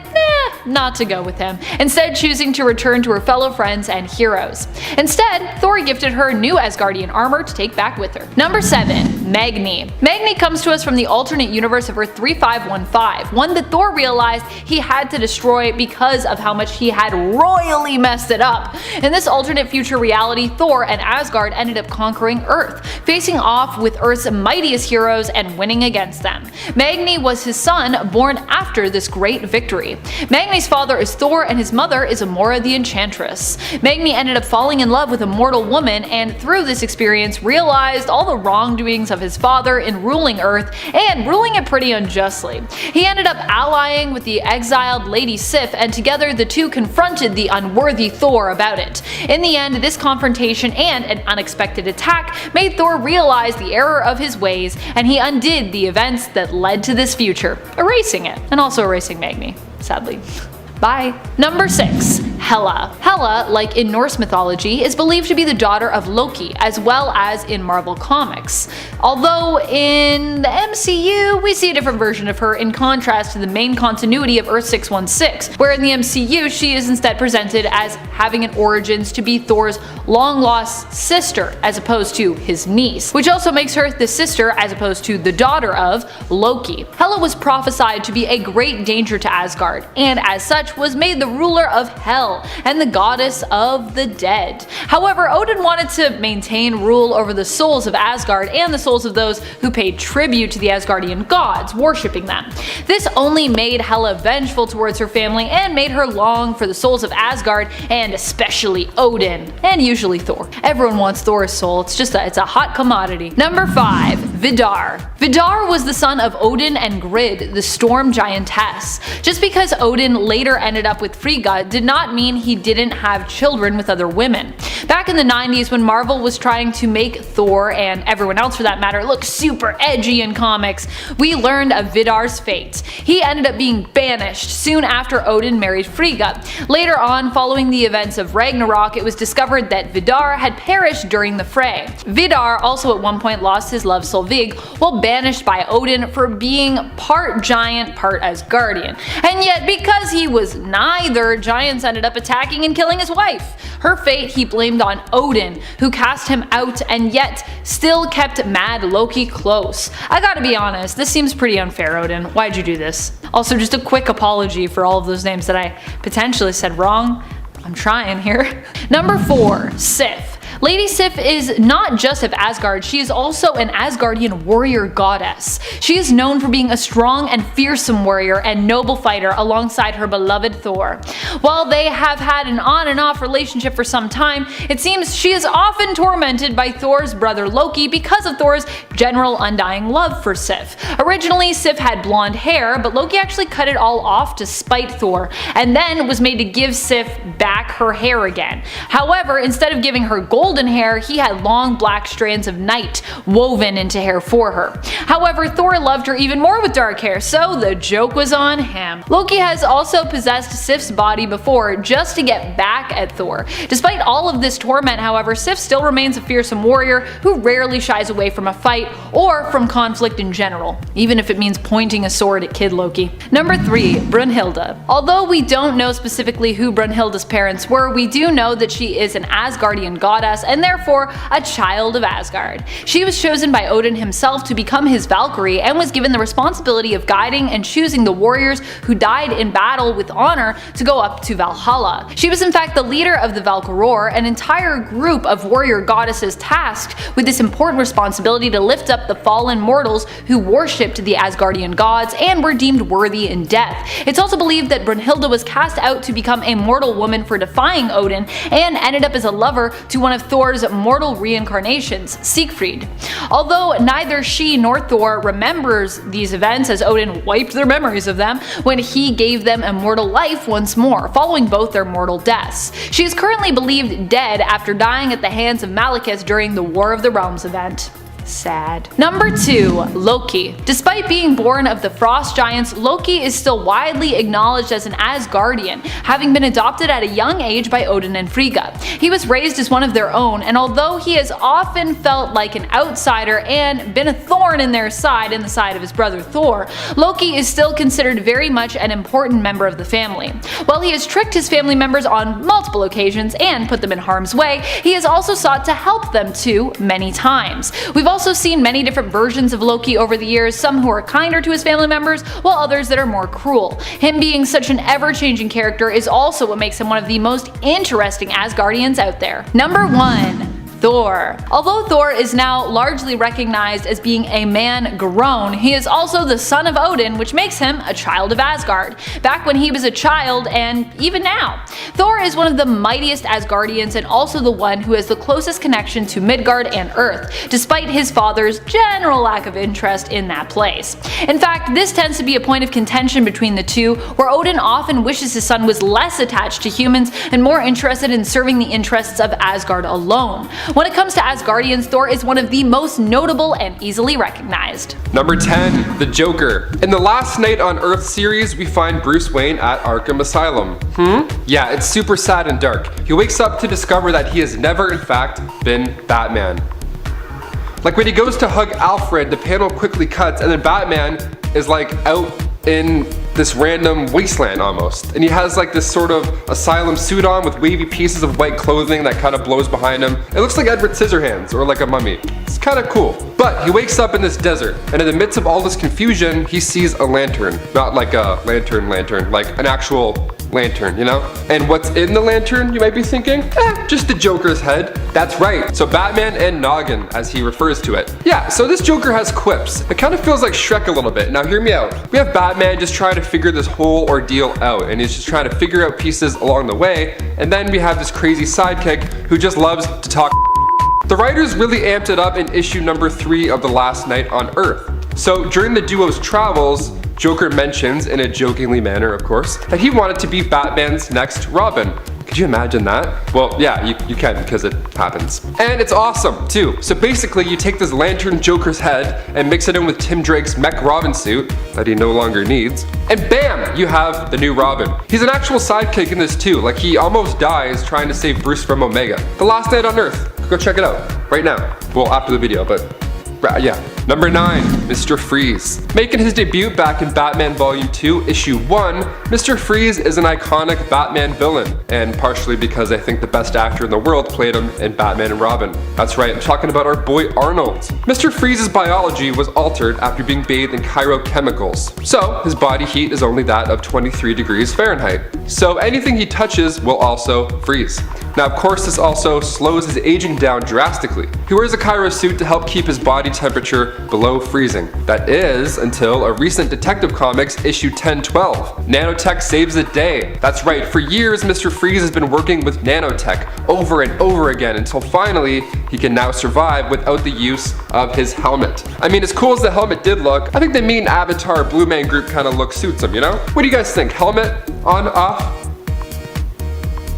not to go with him, instead choosing to return to her fellow friends and heroes. Instead, Thor gifted her new Asgardian armor to take back with her. Number 7. Magni. Magni comes to us from the alternate universe of Earth 3515, one that Thor realized he had to destroy because of how much he had royally messed it up. In this alternate future reality, Thor and Asgard ended up conquering Earth, facing off with Earth's mightiest heroes and winning against them. Magni was his son, born after this great victory. Magni's father is Thor and his mother is Amora the Enchantress. Magni ended up falling in love with a mortal woman, and through this experience realized all the wrongdoings of his father in ruling Earth and ruling it pretty unjustly. He ended up allying with the exiled Lady Sif, and together the two confronted the unworthy Thor about it. In the end, this confrontation and an unexpected attack made Thor realize the error of his ways, and he undid the events that led to this future, erasing it, and also erasing Magni, sadly. Bye. Number 6. Hela. Hela, like in Norse mythology, is believed to be the daughter of Loki, as well as in Marvel Comics. Although in the MCU, we see a different version of her in contrast to the main continuity of Earth 616, where in the MCU she is instead presented as having an origins to be Thor's long-lost sister as opposed to his niece, which also makes her the sister as opposed to the daughter of Loki. Hela was prophesied to be a great danger to Asgard, and as such was made the ruler of Hell. Hel and the goddess of the dead. However, Odin wanted to maintain rule over the souls of Asgard and the souls of those who paid tribute to the Asgardian gods, worshipping them. This only made Hela vengeful towards her family and made her long for the souls of Asgard and especially Odin, and usually Thor. Everyone wants Thor's soul, it's a hot commodity. Number 5. Vidar. Vidar was the son of Odin and Grid, the storm giantess. Just because Odin later ended up with Frigga did not mean he didn't have children with other women. Back in the 90s, when Marvel was trying to make Thor, and everyone else for that matter, look super edgy in comics, we learned of Vidar's fate. He ended up being banished soon after Odin married Frigga. Later on, following the events of Ragnarok, it was discovered that Vidar had perished during the fray. Vidar also at one point lost his love Solveig while banished by Odin for being part giant, part Asgardian. And yet, because he was neither, giants ended up attacking and killing his wife. Her fate he blamed on Odin, who cast him out and yet still kept Mad Loki close. I gotta be honest, this seems pretty unfair, Odin. Why'd you do this? Also, just a quick apology for all of those names that I potentially said wrong. I'm trying here. Number 4. Sif. Lady Sif is not just of Asgard, she is also an Asgardian warrior goddess. She is known for being a strong and fearsome warrior and noble fighter alongside her beloved Thor. While they have had an on and off relationship for some time, it seems she is often tormented by Thor's brother Loki because of Thor's general undying love for Sif. Originally, Sif had blonde hair, but Loki actually cut it all off to spite Thor, and then was made to give Sif back her hair again. However, instead of giving her golden hair, he had long black strands of night woven into hair for her. However, Thor loved her even more with dark hair, so the joke was on him. Loki has also possessed Sif's body before just to get back at Thor. Despite all of this torment, however, Sif still remains a fearsome warrior who rarely shies away from a fight or from conflict in general, even if it means pointing a sword at Kid Loki. Number 3. Brunnhilde. Although we don't know specifically who Brunnhilde's parents were, we do know that she is an Asgardian goddess and therefore a child of Asgard. She was chosen by Odin himself to become his Valkyrie and was given the responsibility of guiding and choosing the warriors who died in battle with honor to go up to Valhalla. She was in fact the leader of the Valkyror, an entire group of warrior goddesses tasked with this important responsibility to lift up the fallen mortals who worshipped the Asgardian gods and were deemed worthy in death. It's also believed that Brunnhilde was cast out to become a mortal woman for defying Odin and ended up as a lover to one of Thor's mortal reincarnations, Siegfried. Although neither she nor Thor remembers these events, as Odin wiped their memories of them when he gave them immortal life once more, following both their mortal deaths. She is currently believed dead after dying at the hands of Malekith during the War of the Realms event. Sad. Number 2. Loki. Despite being born of the Frost Giants, Loki is still widely acknowledged as an Asgardian, having been adopted at a young age by Odin and Frigga. He was raised as one of their own, and although he has often felt like an outsider and been a thorn in their side and the side of his brother Thor, Loki is still considered very much an important member of the family. While he has tricked his family members on multiple occasions and put them in harm's way, he has also sought to help them too many times. We've also seen many different versions of Loki over the years, some who are kinder to his family members, while others that are more cruel. Him being such an ever-changing character is also what makes him one of the most interesting Asgardians out there. Number 1. Thor. Although Thor is now largely recognized as being a man grown, he is also the son of Odin, which makes him a child of Asgard. Back when he was a child, and even now. Thor is one of the mightiest Asgardians and also the one who has the closest connection to Midgard and Earth, despite his father's general lack of interest in that place. In fact, this tends to be a point of contention between the two, where Odin often wishes his son was less attached to humans and more interested in serving the interests of Asgard alone. When it comes to Asgardians, Thor is one of the most notable and easily recognized. Number 10. The Joker. In the Last Night on Earth series, we find Bruce Wayne at Arkham Asylum. Yeah, it's super sad and dark. He wakes up to discover that he has never in fact been Batman. Like when he goes to hug Alfred, the panel quickly cuts and then Batman is like out in this random wasteland almost. And he has like this sort of asylum suit on with wavy pieces of white clothing that kind of blows behind him. It looks like Edward Scissorhands or like a mummy. It's kind of cool. But he wakes up in this desert, and in the midst of all this confusion, he sees a lantern. Not like a lantern, like an actual lantern, you know? And what's in the lantern, you might be thinking? Just the Joker's head. That's right, so Batman and Noggin, as he refers to it. Yeah, so this Joker has quips. It kind of feels like Shrek a little bit. Now hear me out. We have Batman just trying to figure this whole ordeal out, and he's just trying to figure out pieces along the way, and then we have this crazy sidekick who just loves to talk. The writers really amped it up in issue number 3 of The Last Night on Earth. So during the duo's travels, Joker mentions, in a jokingly manner of course, that he wanted to be Batman's next Robin. Could you imagine that? Well, yeah, you can, because it happens. And it's awesome, too. So basically, you take this lantern Joker's head and mix it in with Tim Drake's mech Robin suit that he no longer needs, and bam, you have the new Robin. He's an actual sidekick in this too, like he almost dies trying to save Bruce from Omega. The Last Night on Earth. Go check it out, right now. Well, after the video, but yeah. Number 9, Mr. Freeze. Making his debut back in Batman Volume 2, Issue 1, Mr. Freeze is an iconic Batman villain, and partially because I think the best actor in the world played him in Batman and Robin. That's right, I'm talking about our boy Arnold. Mr. Freeze's biology was altered after being bathed in chirochemicals, so his body heat is only that of 23 degrees Fahrenheit. So anything he touches will also freeze. Now of course this also slows his aging down drastically. He wears a chiro suit to help keep his body temperature below freezing. That is, until a recent Detective Comics issue 1012. Nanotech saves the day. That's right, for years Mr. Freeze has been working with nanotech over and over again until finally he can now survive without the use of his helmet. I mean, as cool as the helmet did look, I think the Mutant Avatar Blue Man Group kind of look suits him, you know? What do you guys think? Helmet? On? Off?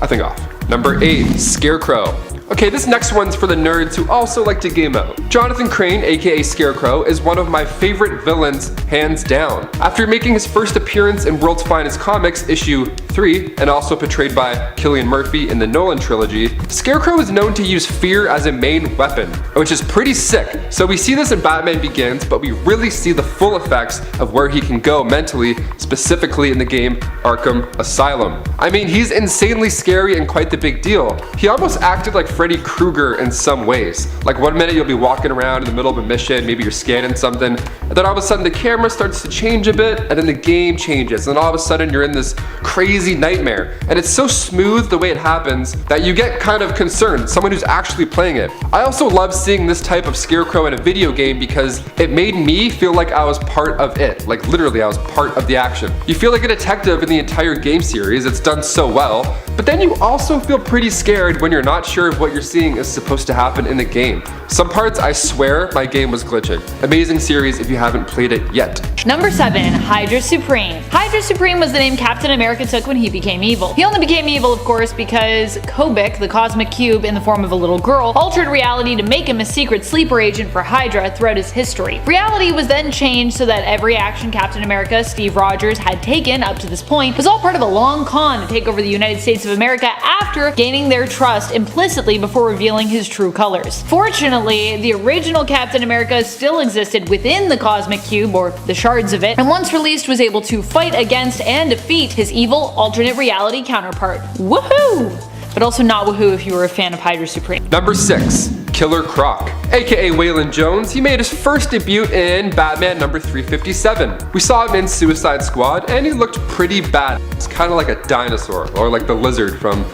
I think off. Number 8, Scarecrow. Okay, this next one's for the nerds who also like to game out. Jonathan Crane, aka Scarecrow, is one of my favorite villains, hands down. After making his first appearance in World's Finest Comics, issue 3, and also portrayed by Cillian Murphy in the Nolan trilogy, Scarecrow is known to use fear as a main weapon, which is pretty sick. So we see this in Batman Begins, but we really see the full effects of where he can go mentally, specifically in the game Arkham Asylum. I mean, he's insanely scary and quite the big deal. He almost acted like Freddy Krueger in some ways. Like one minute you'll be walking around in the middle of a mission, maybe you're scanning something, and then all of a sudden the camera starts to change a bit, and then the game changes, and all of a sudden you're in this crazy nightmare. And it's so smooth the way it happens that you get kind of concerned, someone who's actually playing it. I also love seeing this type of Scarecrow in a video game because it made me feel like I was part of it. Like literally I was part of the action. You feel like a detective in the entire game series, it's done so well, but then you also feel pretty scared when you're not sure if what you're seeing is supposed to happen in the game. Some parts I swear my game was glitching. Amazing series if you haven't played it yet. Number 7, Hydra Supreme. Hydra Supreme was the name Captain America took when he became evil. He only became evil, of course, because Kobik, the cosmic cube in the form of a little girl, altered reality to make him a secret sleeper agent for Hydra throughout his history. Reality was then changed so that every action Captain America, Steve Rogers, had taken up to this point was all part of a long con to take over the United States of America after gaining their trust implicitly before revealing his true colors. Fortunately, the original Captain America still existed within the cosmic cube, or the shards of it, and once released was able to fight against and defeat his evil alternate reality counterpart. Woohoo! But also not woohoo if you were a fan of Hydra Supreme. Number 6, Killer Croc. AKA Waylon Jones, he made his first debut in Batman number 357. We saw him in Suicide Squad and he looked pretty bad. It's kind of like a dinosaur, or like the lizard from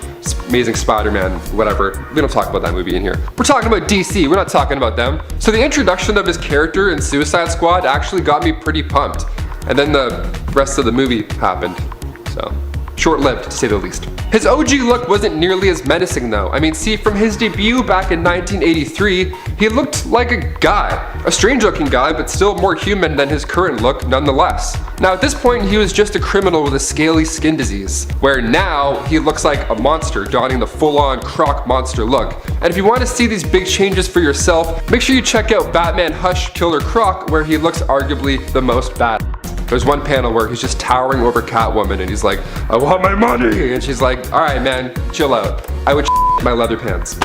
Amazing Spider-Man, whatever. We don't talk about that movie in here. We're talking about DC, we're not talking about them. So the introduction of his character in Suicide Squad actually got me pretty pumped. And then the rest of the movie happened, so short-lived to say the least. His OG look wasn't nearly as menacing though. I mean, see, from his debut back in 1983, he looked like a guy. A strange-looking guy, but still more human than his current look nonetheless. Now at this point, he was just a criminal with a scaly skin disease, where now he looks like a monster, donning the full-on Croc monster look. And if you want to see these big changes for yourself, make sure you check out Batman Hush Killer Croc, where he looks arguably the most bad. There's one panel where he's just towering over Catwoman and he's like, I want my money! And she's like, alright man, chill out. I would my leather pants.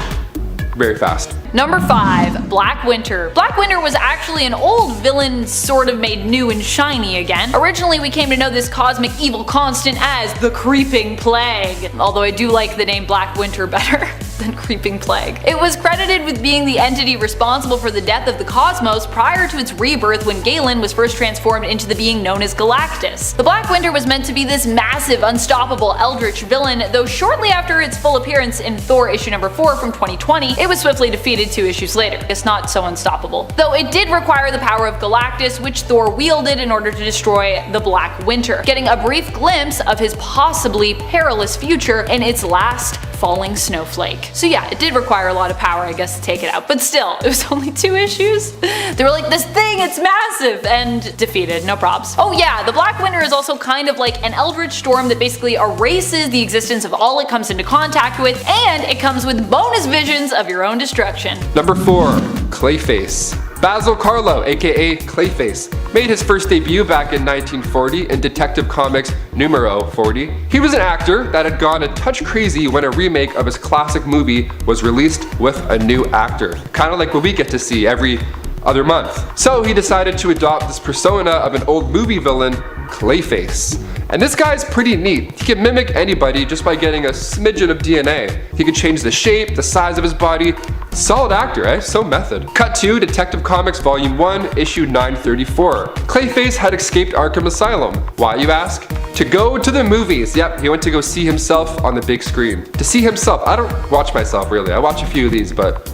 Very fast. Number 5, Black Winter. Black Winter was actually an old villain sort of made new and shiny again. Originally we came to know this cosmic evil constant as the Creeping Plague, although I do like the name Black Winter better. than creeping plague. It was credited with being the entity responsible for the death of the cosmos prior to its rebirth when Galen was first transformed into the being known as Galactus. The Black Winter was meant to be this massive, unstoppable eldritch villain, though shortly after its full appearance in Thor issue number 4 from 2020, it was swiftly defeated 2 issues later. It's not so unstoppable. Though it did require the power of Galactus, which Thor wielded in order to destroy the Black Winter, getting a brief glimpse of his possibly perilous future in its last falling snowflake. So yeah, it did require a lot of power, I guess, to take it out, but still, it was only 2 issues. They were like, this thing, it's massive, and defeated, no props. Oh yeah, the Black Winter is also kind of like an eldritch storm that basically erases the existence of all it comes into contact with, and it comes with bonus visions of your own destruction. Number 4. Clayface. Basil Carlo, aka Clayface, made his first debut back in 1940 in Detective Comics numero 40. He was an actor that had gone a touch crazy when a remake of his classic movie was released with a new actor, kind of like what we get to see every other month. So he decided to adopt this persona of an old movie villain, Clayface. And this guy's pretty neat. He can mimic anybody just by getting a smidgen of DNA. He can change the shape, the size of his body. Solid actor, eh? So method. Cut to Detective Comics Volume 1, Issue 934. Clayface had escaped Arkham Asylum. Why, you ask? To go to the movies. Yep, he went to go see himself on the big screen. To see himself. I don't watch myself really. I watch a few of these, but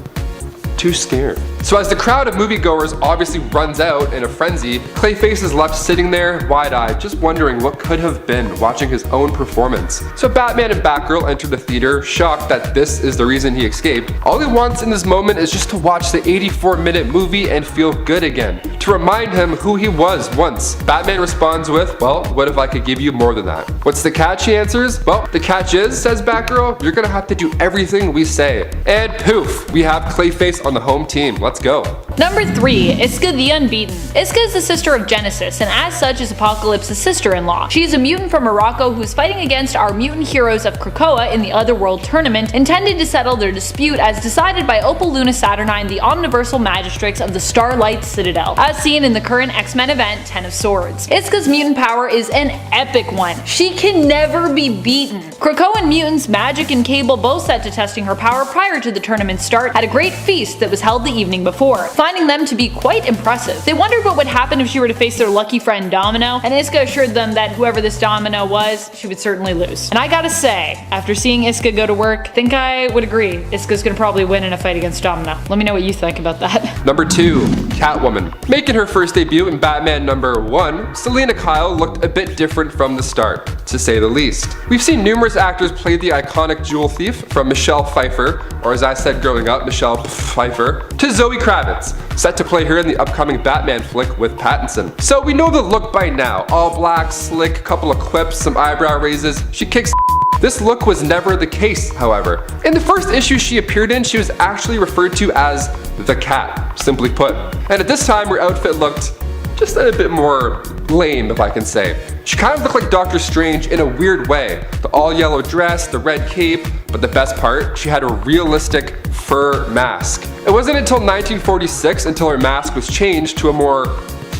too scared. So as the crowd of moviegoers obviously runs out in a frenzy, Clayface is left sitting there wide-eyed, just wondering what could have been, watching his own performance. So Batman and Batgirl enter the theater, shocked that this is the reason he escaped. All he wants in this moment is just to watch the 84-minute movie and feel good again, to remind him who he was once. Batman responds with, well, what if I could give you more than that? What's the catch, he answers? Well, the catch is, says Batgirl, you're gonna have to do everything we say. And poof, we have Clayface on the home team. Let's go. Number 3. Isca the Unbeaten. Isca is the sister of Genesis, and as such is Apocalypse's sister-in-law. She is a mutant from Morocco who's fighting against our mutant heroes of Krakoa in the Otherworld tournament, intended to settle their dispute as decided by Opal Luna Saturnine, the omniversal magistrates of the Starlight Citadel, as seen in the current X-Men event 10 of Swords. Isca's mutant power is an epic one. She can never be beaten. Krakoan mutants Magic and Cable, both set to testing her power prior to the tournament's start, had a great feast that was held the evening before, finding them to be quite impressive. They wondered what would happen if she were to face their lucky friend Domino, and Isca assured them that whoever this Domino was, she would certainly lose. And I gotta say, after seeing Isca go to work, I think I would agree Isca's gonna probably win in a fight against Domino. Let me know what you think about that. Number 2. Catwoman. Making her first debut in Batman number 1, Selena Kyle looked a bit different from the start, to say the least. We've seen numerous actors play the iconic jewel thief, from Michelle Pfeiffer, or as I said growing up, Michelle Pfeiffer, to Zoe Kravitz, set to play her in the upcoming Batman flick with Pattinson. So we know the look by now. All black, slick, couple of quips, some eyebrow raises. She kicks. This look was never the case, however. In the first issue she appeared in, she was actually referred to as the Cat, simply put. And at this time her outfit looked just a bit more lame, if I can say. She kind of looked like Doctor Strange in a weird way. The all yellow dress, the red cape, but the best part, she had a realistic fur mask. It wasn't until 1946 until her mask was changed to a more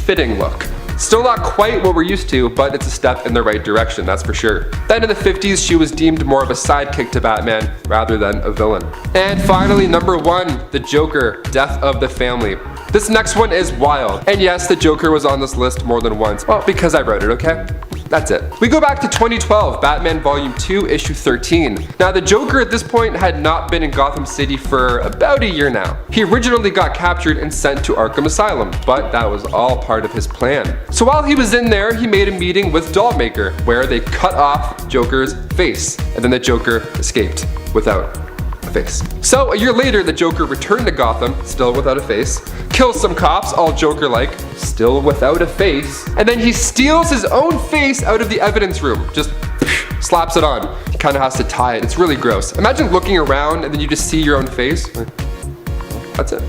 fitting look. Still not quite what we're used to, but it's a step in the right direction, that's for sure. Then in the 50s, she was deemed more of a sidekick to Batman rather than a villain. And finally, number 1, the Joker, Death of the Family. This next one is wild. And yes, the Joker was on this list more than once. Well, because I wrote it, okay? That's it. We go back to 2012, Batman Volume 2, Issue 13. Now, the Joker at this point had not been in Gotham City for about a year now. He originally got captured and sent to Arkham Asylum, but that was all part of his plan. So while he was in there, he made a meeting with Dollmaker, where they cut off Joker's face, and then the Joker escaped without a face. So a year later, the Joker returned to Gotham, still without a face, kills some cops, all Joker-like, still without a face, and then he steals his own face out of the evidence room, just slaps it on. He kind of has to tie it. It's really gross. Imagine looking around and then you just see your own face. That's it.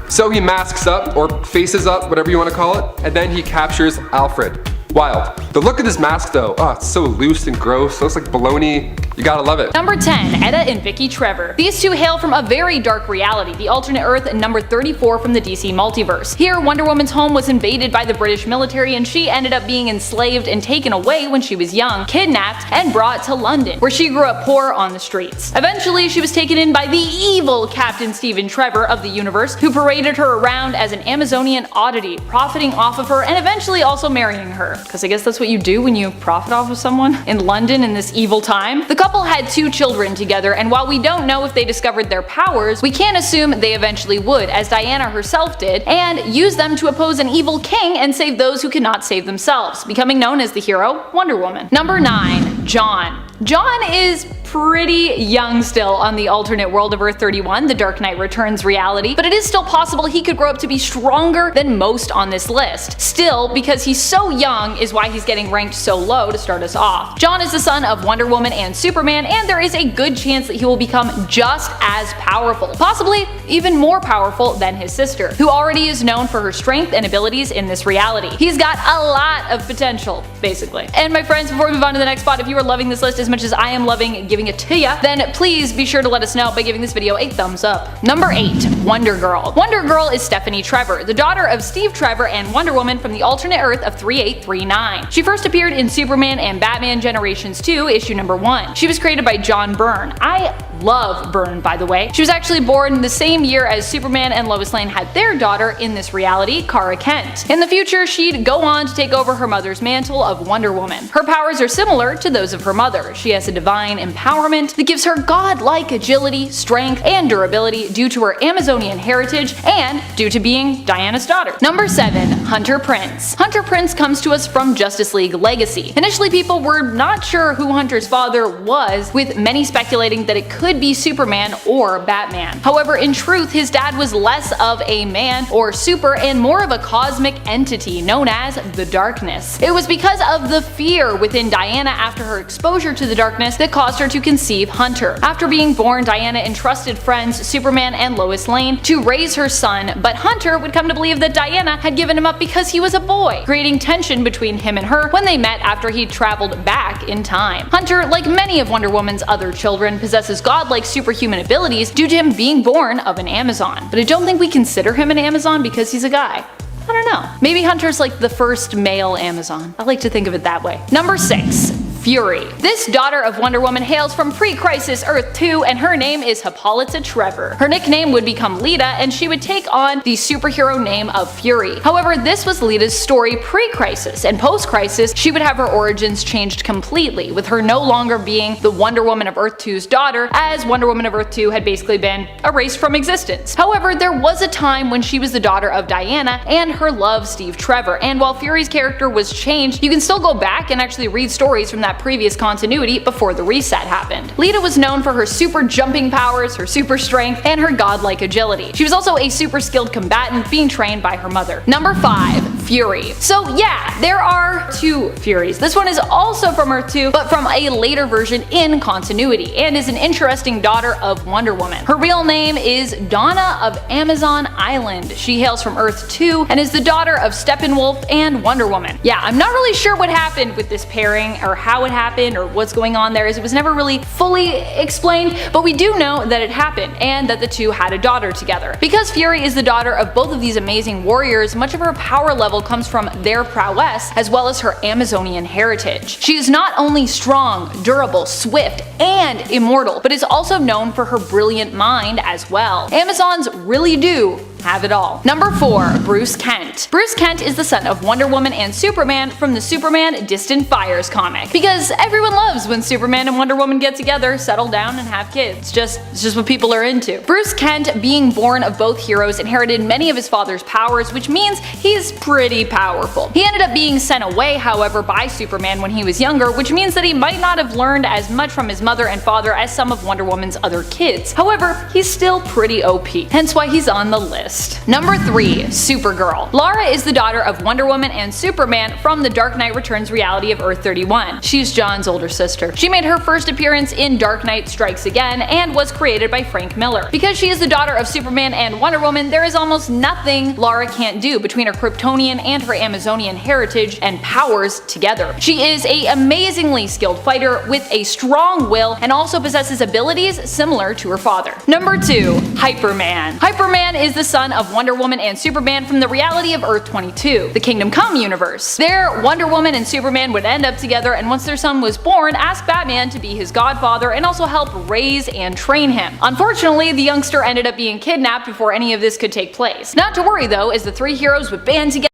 So he masks up, or faces up, whatever you want to call it, and then he captures Alfred. Wild. The look of this mask though, oh, it's so loose and gross. It looks like bologna. You gotta love it. Number 10, Etta and Vicky Trevor. These two hail from a very dark reality, the alternate Earth number 34 from the DC multiverse. Here, Wonder Woman's home was invaded by the British military and she ended up being enslaved and taken away when she was young, kidnapped, and brought to London, where she grew up poor on the streets. Eventually, she was taken in by the evil Captain Stephen Trevor of the universe, who paraded her around as an Amazonian oddity, profiting off of her and eventually also marrying her. Because I guess that's what you do when you profit off of someone in London in this evil time. The couple had 2 children together, and while we don't know if they discovered their powers, we can assume they eventually would, as Diana herself did, and use them to oppose an evil king and save those who cannot save themselves, becoming known as the hero Wonder Woman. Number 9, John. John is pretty young still on the alternate world of Earth 31, the Dark Knight Returns reality, but it is still possible he could grow up to be stronger than most on this list. Still, because he's so young is why he's getting ranked so low to start us off. John is the son of Wonder Woman and Superman, and there is a good chance that he will become just as powerful, possibly even more powerful than his sister, who already is known for her strength and abilities in this reality. He's got a lot of potential, basically. And my friends, before we move on to the next spot, if you are loving this list as much as I am loving giving it to ya, then please be sure to let us know by giving this video a thumbs up. Number 8, Wonder Girl. Wonder Girl is Stephanie Trevor, the daughter of Steve Trevor and Wonder Woman from the alternate Earth of 3839. She first appeared in Superman and Batman Generations 2, issue number 1. She was created by John Byrne. I love Byrne, by the way. She was actually born the same year as Superman and Lois Lane had their daughter in this reality, Kara Kent. In the future, she'd go on to take over her mother's mantle of Wonder Woman. Her powers are similar to those of her mother. She has a divine empowerment that gives her godlike agility, strength, and durability due to her Amazonian heritage and due to being Diana's daughter. Number 7, Hunter Prince. Hunter Prince comes to us from Justice League Legacy. Initially, people were not sure who Hunter's father was, with many speculating that it could be Superman or Batman. However, in truth, his dad was less of a man or super and more of a cosmic entity known as the Darkness. It was because of the fear within Diana after her exposure to the darkness that caused her to conceive Hunter. After being born, Diana entrusted friends Superman and Lois Lane to raise her son, but Hunter would come to believe that Diana had given him up because he was a boy, creating tension between him and her when they met after he traveled back in time. Hunter, like many of Wonder Woman's other children, possesses godlike superhuman abilities due to him being born of an Amazon, but I don't think we consider him an Amazon because he's a guy. I don't know. Maybe Hunter's like the first male Amazon. I like to think of it that way. Number 6, Fury. This daughter of Wonder Woman hails from pre-crisis Earth 2, and her name is Hippolyta Trevor. Her nickname would become Lita, and she would take on the superhero name of Fury. However, this was Lita's story pre-crisis, and post-crisis, she would have her origins changed completely, with her no longer being the Wonder Woman of Earth 2's daughter, as Wonder Woman of Earth 2 had basically been erased from existence. However, there was a time when she was the daughter of Diana and her love Steve Trevor, and while Fury's character was changed, you can still go back and actually read stories from that previous continuity before the reset happened. Lita was known for her super jumping powers, her super strength, and her godlike agility. She was also a super skilled combatant being trained by her mother. Number 5, Fury. So yeah, there are 2 Furies. This one is also from Earth 2, but from a later version in continuity, and is an interesting daughter of Wonder Woman. Her real name is Donna of Amazon Island. She hails from Earth 2 and is the daughter of Steppenwolf and Wonder Woman. Yeah, I'm not really sure what happened with this pairing or how it happened or what's going on there, as it was never really fully explained, but we do know that it happened and that the two had a daughter together. Because Fury is the daughter of both of these amazing warriors, much of her power level comes from their prowess as well as her Amazonian heritage. She is not only strong, durable, swift, and immortal, but is also known for her brilliant mind as well. Amazons really do have it all. Number 4, Bruce Kent. Bruce Kent is the son of Wonder Woman and Superman from the Superman Distant Fires comic. Because everyone loves when Superman and Wonder Woman get together, settle down, and have kids. It's just what people are into. Bruce Kent, being born of both heroes, inherited many of his father's powers, which means he's pretty powerful. He ended up being sent away, however, by Superman when he was younger, which means that he might not have learned as much from his mother and father as some of Wonder Woman's other kids. However, he's still pretty OP, hence why he's on the list. list. Number 3. Supergirl. Lara is the daughter of Wonder Woman and Superman from the Dark Knight Returns reality of Earth 31. She's John's older sister. She made her first appearance in Dark Knight Strikes Again and was created by Frank Miller. Because she is the daughter of Superman and Wonder Woman, there is almost nothing Lara can't do between her Kryptonian and her Amazonian heritage and powers together. She is an amazingly skilled fighter with a strong will and also possesses abilities similar to her father. Number 2. Hyperman. Hyperman is the son of Wonder Woman and Superman from the reality of Earth 22, the Kingdom Come universe. There, Wonder Woman and Superman would end up together, and once their son was born, ask Batman to be his godfather and also help raise and train him. Unfortunately, the youngster ended up being kidnapped before any of this could take place. Not to worry though, as the three heroes would band together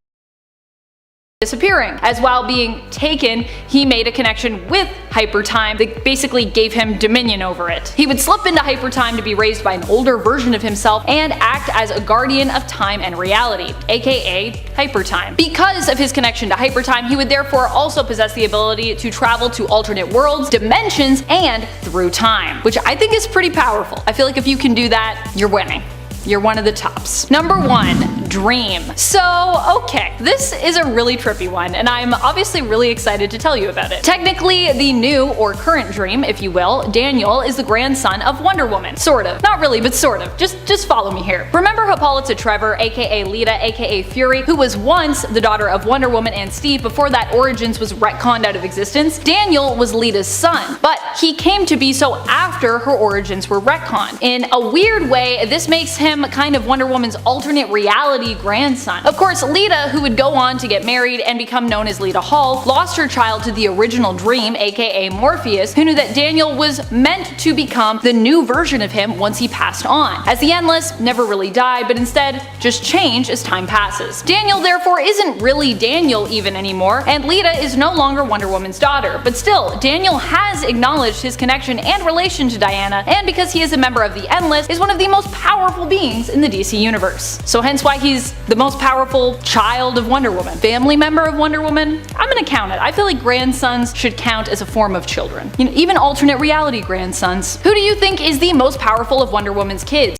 disappearing. As while being taken, he made a connection with Hypertime that basically gave him dominion over it. He would slip into Hypertime to be raised by an older version of himself and act as a guardian of time and reality, aka Hypertime. Because of his connection to Hypertime, he would therefore also possess the ability to travel to alternate worlds, dimensions, and through time, which I think is pretty powerful. I feel like if you can do that, you're winning. You're one of the tops. Number 1. Dream. So, okay, this is a really trippy one, and I'm obviously really excited to tell you about it. Technically, the new, or current Dream, if you will, Daniel, is the grandson of Wonder Woman. Sort of. Not really, but sort of. Just follow me here. Remember Hippolyta Trevor, aka Lita, aka Fury, who was once the daughter of Wonder Woman and Steve before that Origins was retconned out of existence? Daniel was Lita's son, but he came to be so after her Origins were retconned. In a weird way, this makes him kind of Wonder Woman's alternate reality grandson. Of course, Lita, who would go on to get married and become known as Lita Hall, lost her child to the original Dream, aka Morpheus, who knew that Daniel was meant to become the new version of him once he passed on, as the Endless never really died, but instead just change as time passes. Daniel therefore isn't really Daniel even anymore, and Lita is no longer Wonder Woman's daughter, but still, Daniel has acknowledged his connection and relation to Diana, and because he is a member of the Endless, is one of the most powerful beings in the DC universe. So hence why he's the most powerful child of Wonder Woman. Family member of Wonder Woman? I'm gonna count it. I feel like grandsons should count as a form of children. You know, even alternate reality grandsons. Who do you think is the most powerful of Wonder Woman's kids?